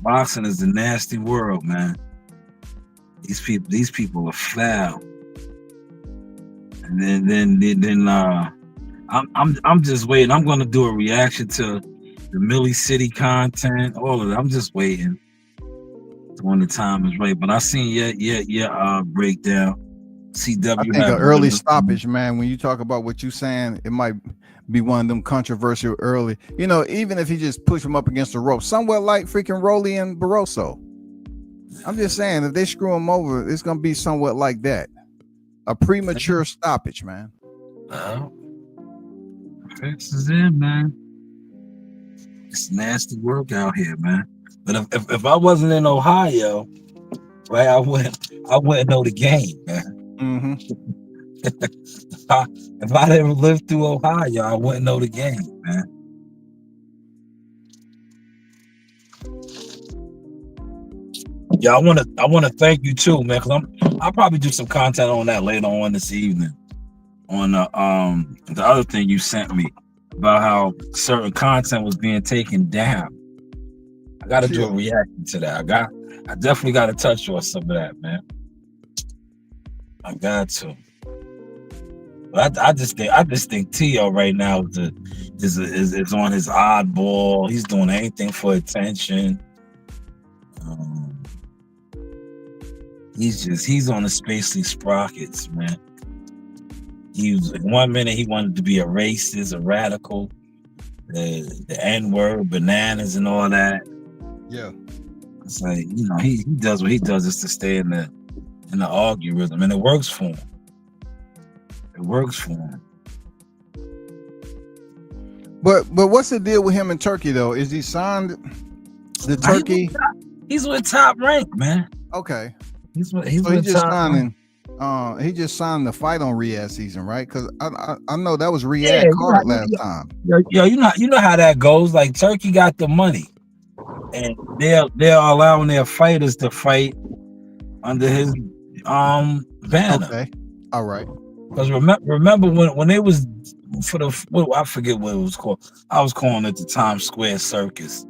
Boxing is a nasty world, man. These people are foul. And then I'm just waiting. I'm gonna do a reaction to the Millie City content, all of it. I'm just waiting when the time is right. But I seen your breakdown. CW. I think an early stoppage, man. When you talk about what you're saying, it might be one of them controversial early. You know, even if he just push him up against the rope, somewhat like freaking Rolly and Barroso. I'm just saying, if they screw him over, it's gonna be somewhat like that. A premature stoppage, man. Well, fix is in, man. It's nasty work out here, man. But if I wasn't in Ohio, right, I wouldn't know the game, man. Mm-hmm. If I didn't live through Ohio, I wouldn't know the game, man. Yeah, I want to thank you too, man. Cause I'll probably do some content on that later on this evening. On the other thing you sent me about how certain content was being taken down. I got to do a reaction to that. I definitely got to touch on some of that, man. I got to. But I just think T.O. right now is on his oddball. He's doing anything for attention. He's on the spacely sprockets, man. One minute he wanted to be a racist, a radical, the N-word, bananas and all that. Yeah. It's like, you know, he does what he does just to stay in the algorithm, and it works for him. It works for him. But what's the deal with him in Turkey though? Is he signed the Turkey? He's with Top Rank, man. Okay. He just signed the fight on Riyadh season, right? Because I know that was Riyadh card last time. Yo, you know how that goes. Like Turkey got the money. and they're allowing their fighters to fight under his banner. Okay. All right. Because remember when they was for the I forget what it was called. I was calling it the Times Square Circus,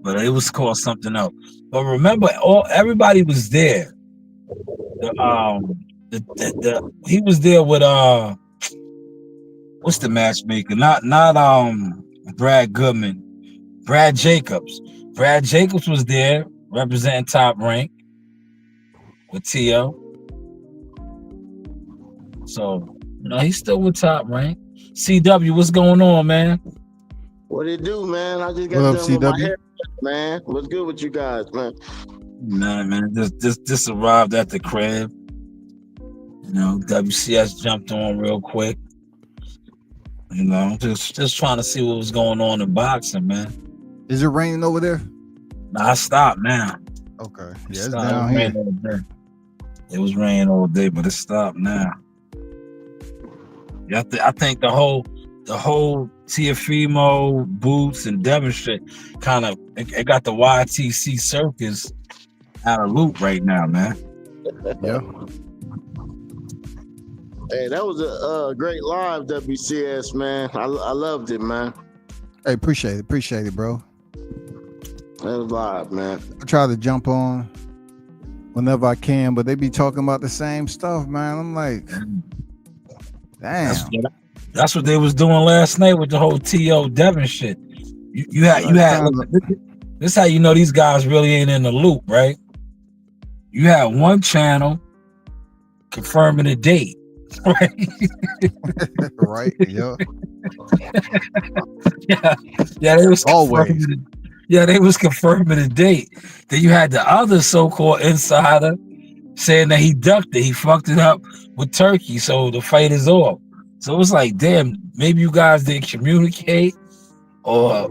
but it was called something else. But remember, everybody was there. He was there with what's the matchmaker? Not Brad Goodman, Brad Jacobs. Brad Jacobs was there representing Top Rank with T.O. So he's still with Top Rank. CW, what's going on, man? What it do, man? I just What got up, done with my CW? hair, man. What's good with you guys, man? Nah, man, just arrived at the crib. WCS jumped on real quick. Just trying to see what was going on in boxing, man. Is it raining over there? Nah, I stopped now. Okay. It Yeah, it's stopped. down It was here. raining all day. It was raining all day, but it stopped now. Yeah, I think the whole Tiafimo, Boots, and Devin shit kind of it got the YTC circus out of loop right now, man. Yeah. Hey, that was a great live, WCS, man. I loved it, man. Hey, appreciate it, bro. It was live, man. I try to jump on whenever I can, but they be talking about the same stuff, man. I'm like, damn. That's what they was doing last night with the whole T.O. Devin shit. You had look, this how you know these guys really ain't in the loop, right? You had one channel confirming the date, right? Right? Yeah. yeah, they was Always. they was confirming the date. Then you had the other so-called insider saying that he ducked it, he fucked it up with Turkey, so the fight is off. So it was like, damn, maybe you guys didn't communicate, or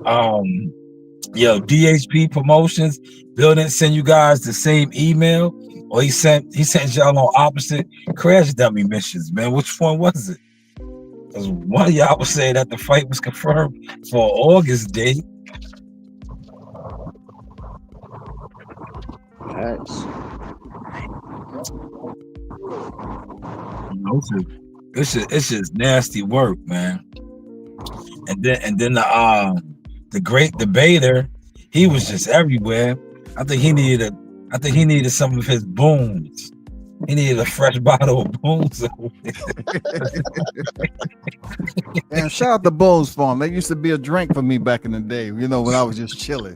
DHP Promotions didn't send you guys the same email, or he sent y'all on opposite crash dummy missions, man. Which one was it? Because one of y'all was saying that the fight was confirmed for August date. Thanks. It's just nasty work, man. And then the great debater, he was just everywhere. I think he needed some of his booms. He needed a fresh bottle of booms. And shout out to Bones Farm. They used to be a drink for me back in the day, when I was just chilling.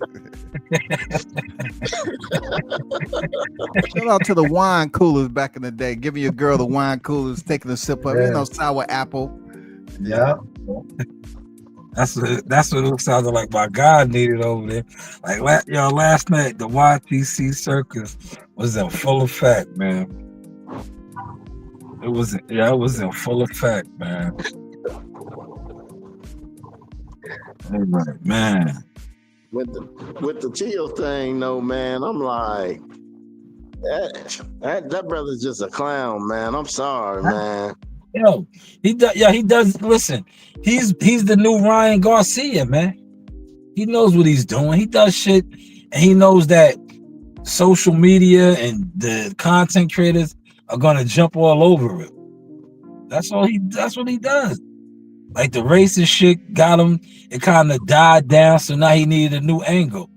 Shout out to the wine coolers back in the day, giving your girl the wine coolers, taking a sip of, sour apple. Yeah. That's what it sounded like my God needed over there. Like last night, the YTC circus was in full effect, man. It was in full effect, man. Right, man. With the Tio thing, though, man, I'm like, that brother's just a clown, man. I'm sorry, man. He does. Listen, he's the new Ryan Garcia, man. He knows what he's doing. He does shit, and he knows that social media and the content creators are gonna jump all over it. That's what he does. Like the racist shit got him. It kind of died down, so now he needed a new angle.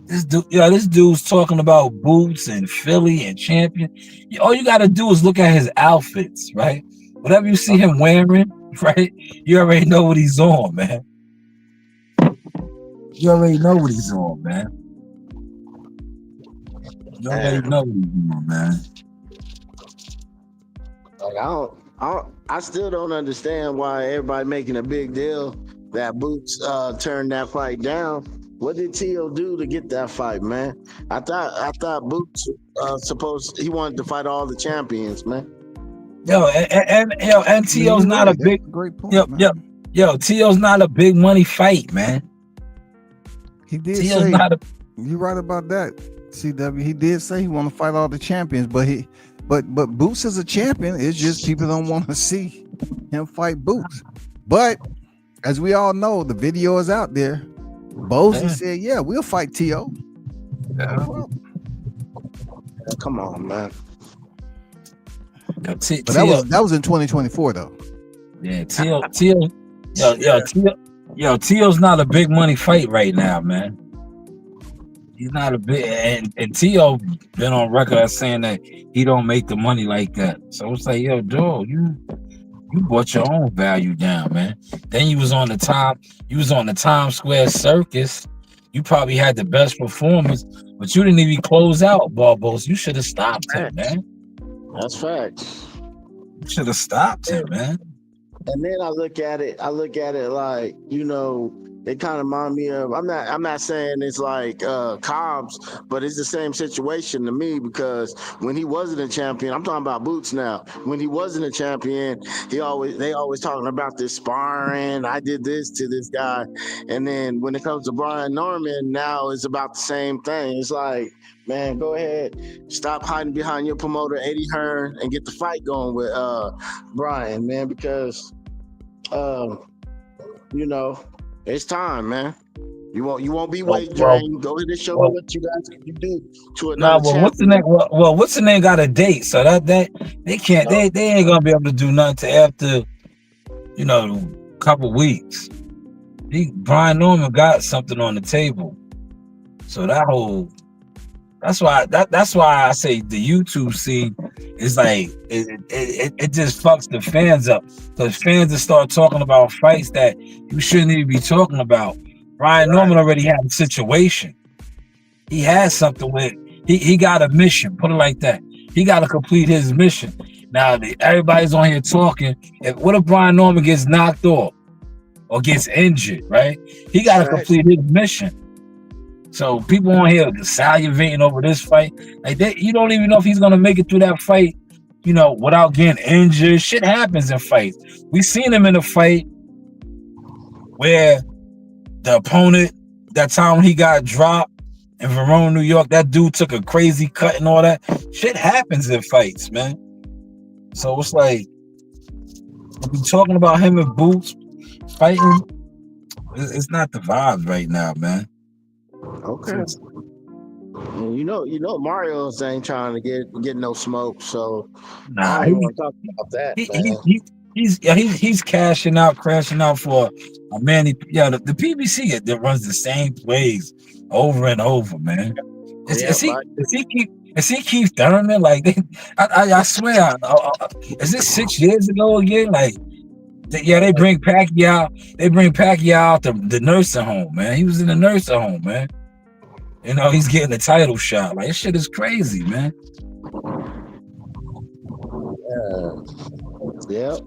This dude's talking about Boots and Philly and Champion. All you got to do is look at his outfits, right? Whatever you see him wearing, right? You already know what he's on, man. You already know what he's on, man. You already know what he's on, man. Like I still don't understand why everybody making a big deal that Boots turned that fight down. What did T.O. do to get that fight, man? I thought Boots he wanted to fight all the champions, man. And T.O.'s not a big great point. T.O.'s not a big money fight, man. He did T.O.'s say not a you're right about that, CW. He did say he want to fight all the champions, but Boots is a champion. It's just people don't want to see him fight Boots. But as we all know, the video is out there. Bozy said, "Yeah, we'll fight T.O." Yeah. Come on, man. But that was in 2024 though. Yeah, Tio's not a big money fight right now, man. He's not a big, and Tio been on record as saying that he don't make the money like that. So it's like, yo, dog, you brought your own value down, man. Then you was on the Times Square Circus. You probably had the best performance, but you didn't even close out, Barbos. You should have stopped him, man. That's facts. You should have stopped him, man. And then I look at it like, it kind of remind me of, I'm not saying it's like Cobbs, but it's the same situation to me, because when he wasn't a champion, I'm talking about Boots now. When he wasn't a champion, they always talking about this sparring. I did this to this guy. And then when it comes to Brian Norman, now it's about the same thing. It's like, man, go ahead, stop hiding behind your promoter Eddie Hearn and get the fight going with Brian, man, because it's time, man. You won't be weight drained. Go ahead and show me what you guys can do to another champion. What's the name got a date, so that they can't, they ain't gonna be able to do nothing till after, a couple weeks. Brian Norman got something on the table, so that's why I say the YouTube scene is like it just fucks the fans up, because fans will start talking about fights that you shouldn't even be talking about. Brian Norman already had a situation. He has something with he got a mission. Put it like that. He got to complete his mission. Now everybody's on here talking. What if Brian Norman gets knocked off or gets injured? Right? He got to complete his mission. So people on here salivating over this fight, like you don't even know if he's gonna make it through that fight, without getting injured. Shit happens in fights. We seen him in a fight where the opponent, that time when he got dropped in Verona, New York, that dude took a crazy cut and all that. Shit happens in fights, man. So it's like, we talking about him and Boots fighting. It's not the vibe right now, man. Okay. Mario's ain't trying to get no smoke, so I don't want to talk about that. He's cashing out for a man. The PBC that runs the same plays over and over, man. Is he Keith Thurman? Like I swear, is this 6 years ago again? Like, they bring Pacquiao. They bring Pacquiao out the nursing home, man. He was in the nursing home, man. He's getting a title shot. Like, this shit is crazy, man. Yep.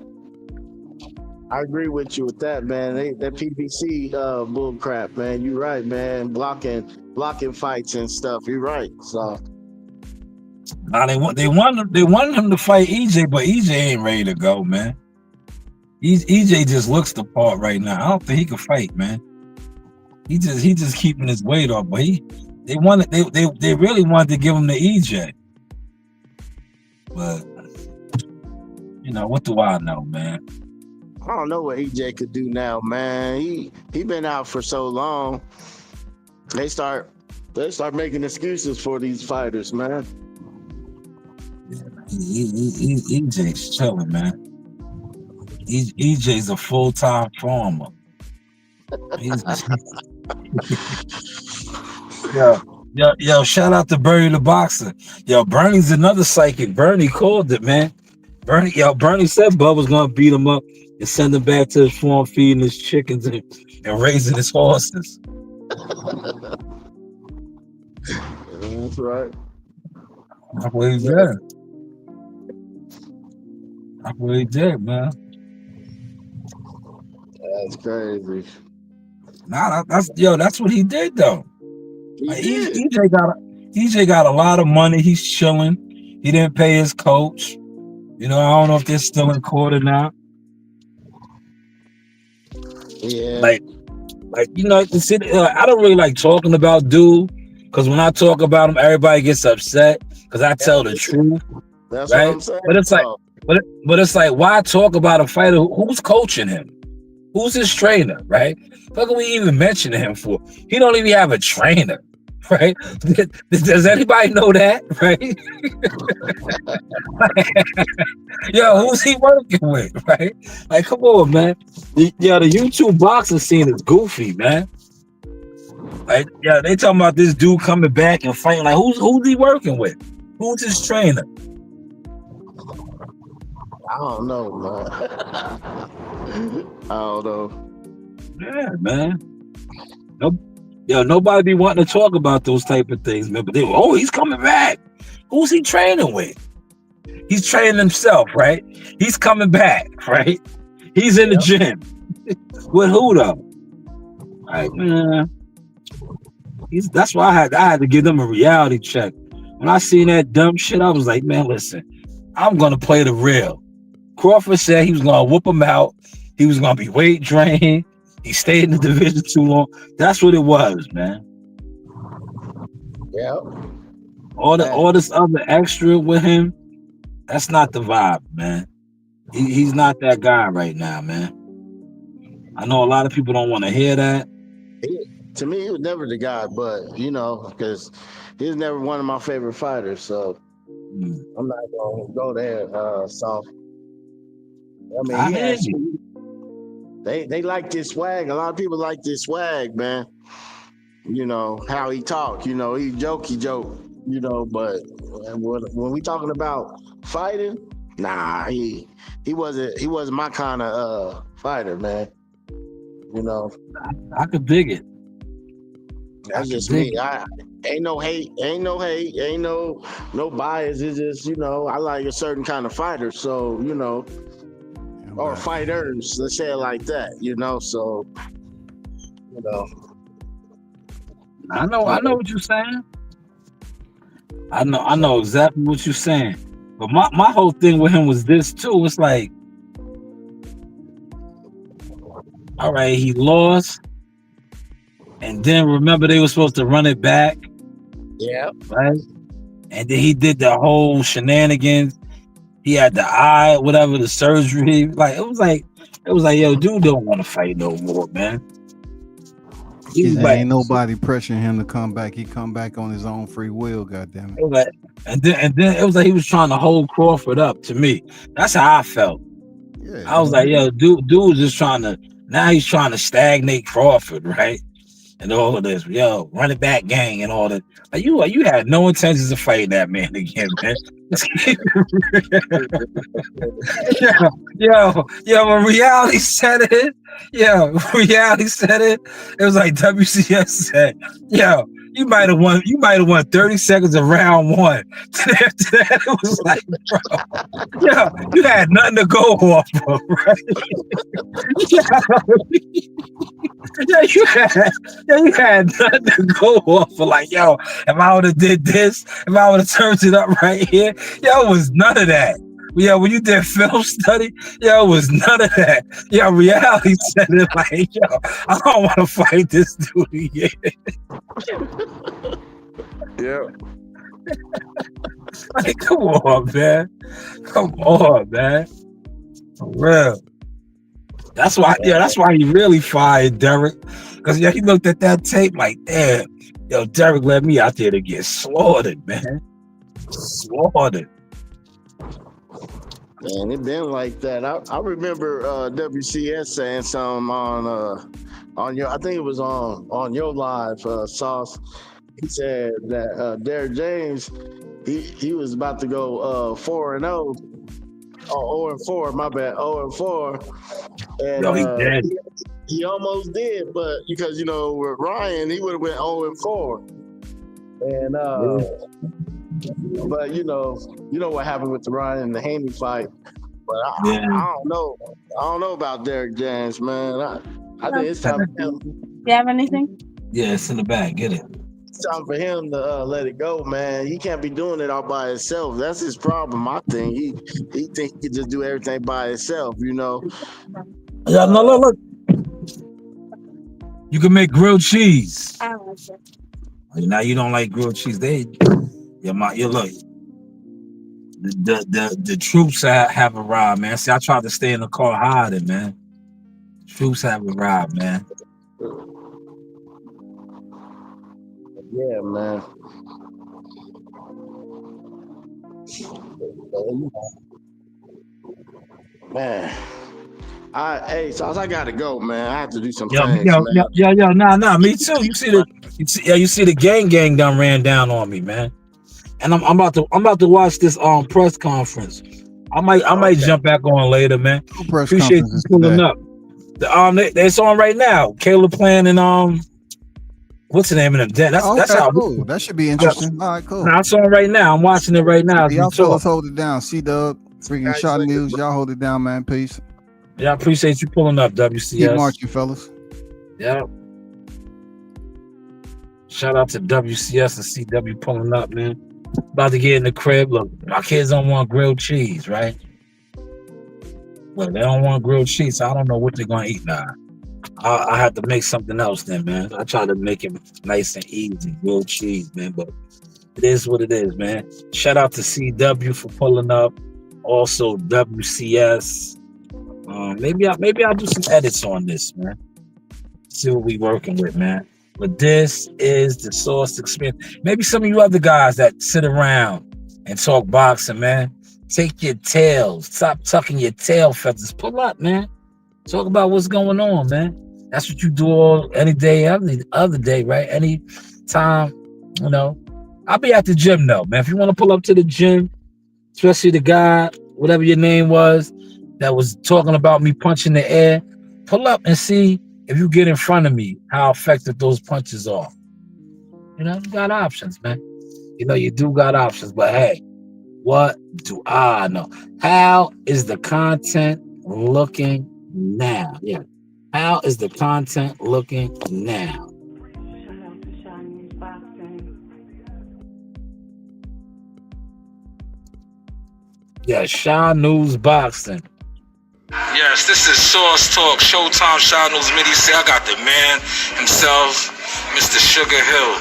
I agree with you with that, man. That PBC bull crap, man. You're right, man. Blocking fights and stuff. You're right. So now they wanted him to fight EJ, but EJ ain't ready to go, man. EJ just looks the part right now. I don't think he can fight, man. He just keeping his weight off, but they really wanted to give him the EJ. But what do I know, man? I don't know what EJ could do now, man. He been out for so long. They start making excuses for these fighters, man. EJ's chilling, man. EJ's a full-time farmer. Yo, shout out to Bernie the boxer. Yo, Bernie's another psychic. Bernie called it, man. Bernie said Bub was gonna beat him up and send him back to his farm, feeding his chickens and raising his horses. That's right. That's what he did. That's what he did, man. That's crazy. Nah, that's what he did though. EJ got a lot of money. He's chilling. He didn't pay his coach. I don't know if they're still in court or not. Yeah. I don't really like talking about dude, because when I talk about him, everybody gets upset because I tell the truth. That's right? what I'm saying. But it's like, but it's like, why talk about a fighter who's coaching him? Who's his trainer, right? What can we even mention him for? He don't even have a trainer. right? Does anybody know that, right? Yo, who's he working with, right? Like, come on, man. The YouTube boxing scene is goofy, man. Like, yeah, they talking about this dude coming back and fighting. Like, who's he working with? Who's his trainer? I don't know, man. I don't know. Yeah, man. Nobody be wanting to talk about those type of things, man. But he's coming back. Who's he training with? He's training himself, right? He's coming back, right? He's in the gym. With who though? Right, man. That's why I had to give them a reality check. When I seen that dumb shit, I was like, man, listen, I'm gonna play the real. Crawford said he was gonna whoop him out. He was gonna be weight drained. He stayed in the division too long. That's what it was, man. Yeah. All this other extra with him, that's not the vibe, man. He's not that guy right now, man. I know a lot of people don't want to hear that. To me, he was never the guy, but because he's never one of my favorite fighters, so I'm not gonna go there. Soft. I mean, they like this swag. A lot of people like this swag, man. How he talk. He joke. But when we talking about fighting, nah, he wasn't my kind of fighter, man. I could dig it. That's just me. I ain't no hate, ain't no bias. It's just I like a certain kind of fighter. So or fighters. Let's say it like that. So I know what you're saying. I know exactly what you're saying. But my whole thing with him was this too. It's like, all right, he lost. And then remember they were supposed to run it back. Yeah. Right? And then he did the whole shenanigans. He had the eye, whatever, the surgery. Like it was like, yo, dude don't want to fight no more, man. Ain't nobody pressuring him to come back. He come back on his own free will, goddamn it. And then it was like he was trying to hold Crawford up to me. That's how I felt. Yeah, I was like, yo, dude was just now he's trying to stagnate Crawford, right? And all of this, yo, run it back gang and all that. Like you had no intentions of fighting that man again, man. yo, when reality said it, it was like WCS said, yo, you might have won 30 seconds of round one. After that, it was like, bro, yo, you had nothing to go off of, right? You had nothing to go off for. Like, yo, if I would have did this, if I would have turned it up right here, yo, it was none of that. Yeah, when you did film study, yo, it was none of that. Yo, reality said it like, yo, I don't want to fight this dude again. Yeah. Like, come on, man. For real. That's why he really fired Derek. Because he looked at that tape like, damn, yo, Derek let me out there to get slaughtered, man. Slaughtered. Man, it been like that. I remember WCS saying something on your, I think it was on your live, Sauce. He said that Derek James, he was about to go 4-0. Oh, 0-4, my bad. 0-4. And no, he did. He almost did, but because with Ryan, he would have went 0-4. And but you know what happened with the Ryan and the Haney fight. But I don't know. I don't know about Derek James, man. I think it's time for him. You have anything? Yeah, it's in the bag. Get it. It's time for him to let it go, man. He can't be doing it all by himself. That's his problem, I think. He think he can just do everything by himself, Yeah, no, look. You can make grilled cheese. I like it. Now you don't like grilled cheese. Look. The troops have arrived, man. See, I tried to stay in the car hiding, man. Troops have arrived, man. Yeah, man. Man. Hey, so I gotta go, man. I have to do some Yo, things, yo, yo, man. yo, yo, nah, me too. You see the gang done ran down on me, man. And I'm about to watch this press conference. I might Okay. jump back on later, man. Who press Appreciate you conferences pulling today? up. It's on right now. Caleb playing and what's the name of them? That's Okay, how. cool. That should be interesting. All right, cool. Nah, it's on right now. I'm watching it right now as we Y'all fellas talk. hold it down. C-Dub, freaking Shanewz, y'all hold it down, man. Peace. Yeah, I appreciate you pulling up, WCS. Keep marching, fellas. Yeah. Shout out to WCS and CW pulling up, man. About to get in the crib. Look, my kids don't want grilled cheese, right? Well, they don't want grilled cheese, so I don't know what they're gonna eat now. I have to make something else then, man. I try to make it nice and easy, grilled cheese, man. But it is what it is, man. Shout out to CW for pulling up. Also WCS. Maybe I'll do some edits on this, man. See what we working with, man. But this is the Sauce Experience. Maybe some of you other guys that sit around and talk boxing, man. Take your tails. Stop tucking your tail feathers. Pull up, man. Talk about what's going on, man. That's what you do any day, every other day, right? Any time, you know. I'll be at the gym, though, man. If you want to pull up to the gym, especially the guy, whatever your name was, that was talking about me punching the air, pull up and see if you get in front of me, how effective those punches are. You know, you got options, man. You know, you do got options, but hey, what do I know? How is the content looking now? Yeah. How is the content looking now? Shout out to Shanewz Boxing. Yeah, Shanewz Boxing. Yes, this is Sauce Talk, Showtime Shanewz Midi. Say I got the man himself, Mr. Sugar Hill.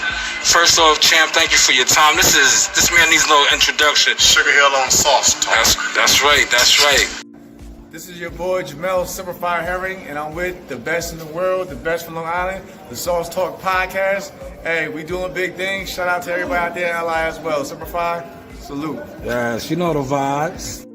First off, champ, thank you for your time. This man needs a little introduction. Sugar Hill on Sauce Talk. That's right. This is your boy Jamel Simplified Herring, and I'm with the best in the world, the best from Long Island, the Sauce Talk Podcast. Hey, we doing big things. Shout out to everybody out there in LI as well. Simplified, salute. Yes, you know the vibes.